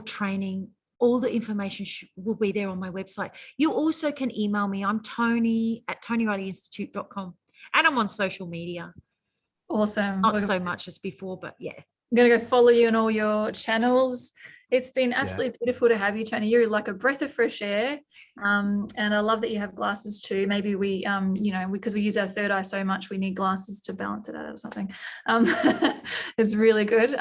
[SPEAKER 3] training, all the information will be there on my website. You also can email me. I'm Toni at ToniReillyInstitute.com, and I'm on social media.
[SPEAKER 2] Awesome.
[SPEAKER 3] Not so much as before, but yeah.
[SPEAKER 2] I'm going to go follow you on all your channels. It's been absolutely beautiful to have you, Toni. You're like a breath of fresh air. And I love that you have glasses too. Maybe we, because we use our third eye so much, we need glasses to balance it out or something. It's really good.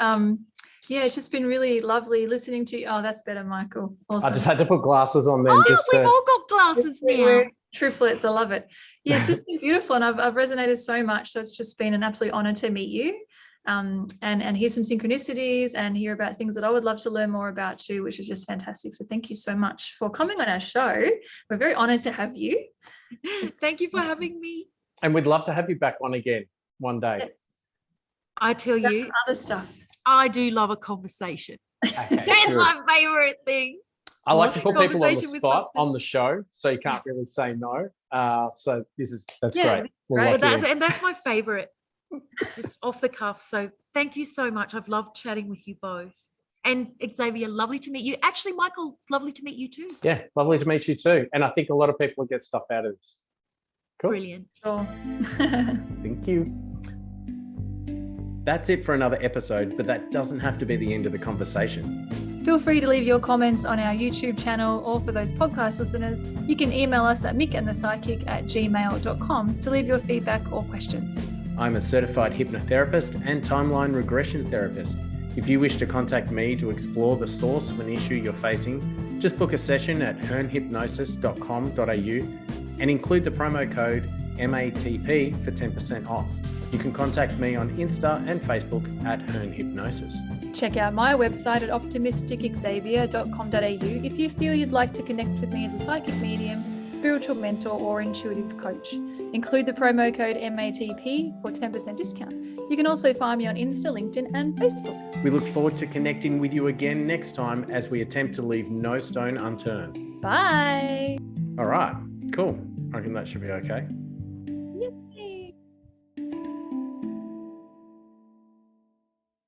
[SPEAKER 2] It's just been really lovely listening to you. Oh, that's better, Michael. Awesome.
[SPEAKER 1] I just had to put glasses on then.
[SPEAKER 3] We've all got glasses now.
[SPEAKER 2] We're triplets. I love it. Yeah, it's just been beautiful, and I've resonated so much. So it's just been an absolute honor to meet you. And hear some synchronicities and hear about things that I would love to learn more about too, which is just fantastic. So thank you so much for coming on our show. We're very honored to have you.
[SPEAKER 3] Thank you for having me.
[SPEAKER 1] And we'd love to have you back on again one day.
[SPEAKER 2] Yes.
[SPEAKER 3] I tell you,
[SPEAKER 2] other stuff.
[SPEAKER 3] I do love a conversation.
[SPEAKER 1] Okay,
[SPEAKER 3] It's my favorite thing.
[SPEAKER 1] I like to put people on the
[SPEAKER 3] Conversation with
[SPEAKER 1] spot on
[SPEAKER 3] substance.
[SPEAKER 1] the show, so you can't really say no. So that's
[SPEAKER 2] Yeah,
[SPEAKER 1] great.
[SPEAKER 2] that's great.
[SPEAKER 1] lock you in.
[SPEAKER 3] That's my favorite. Just off the cuff. So thank you so much. I've loved chatting with you both. And Xavier, lovely to meet you. Actually, Michael, it's lovely to meet you too.
[SPEAKER 1] Yeah, lovely to meet you too. And I think a lot of people get stuff out of this. Cool.
[SPEAKER 3] Brilliant.
[SPEAKER 2] Sure.
[SPEAKER 1] Thank you. That's it for another episode, but that doesn't have to be the end of the conversation.
[SPEAKER 2] Feel free to leave your comments on our YouTube channel, or for those podcast listeners, you can email us at mickandthepsychic@gmail.com to leave your feedback or questions.
[SPEAKER 1] I'm a certified hypnotherapist and timeline regression therapist. If you wish to contact me to explore the source of an issue you're facing, just book a session at hearnhypnosis.com.au and include the promo code MATP for 10% off. You can contact me on Insta and Facebook at hearnhypnosis.
[SPEAKER 2] Check out my website at optimisticxavier.com.au if you feel you'd like to connect with me as a psychic medium, spiritual mentor, or intuitive coach. Include the promo code MATP for 10% discount. You can also find me on Insta, LinkedIn, and Facebook.
[SPEAKER 1] We look forward to connecting with you again next time as we attempt to leave no stone unturned.
[SPEAKER 2] Bye.
[SPEAKER 1] All right, cool. I reckon that should be okay.
[SPEAKER 2] Yep.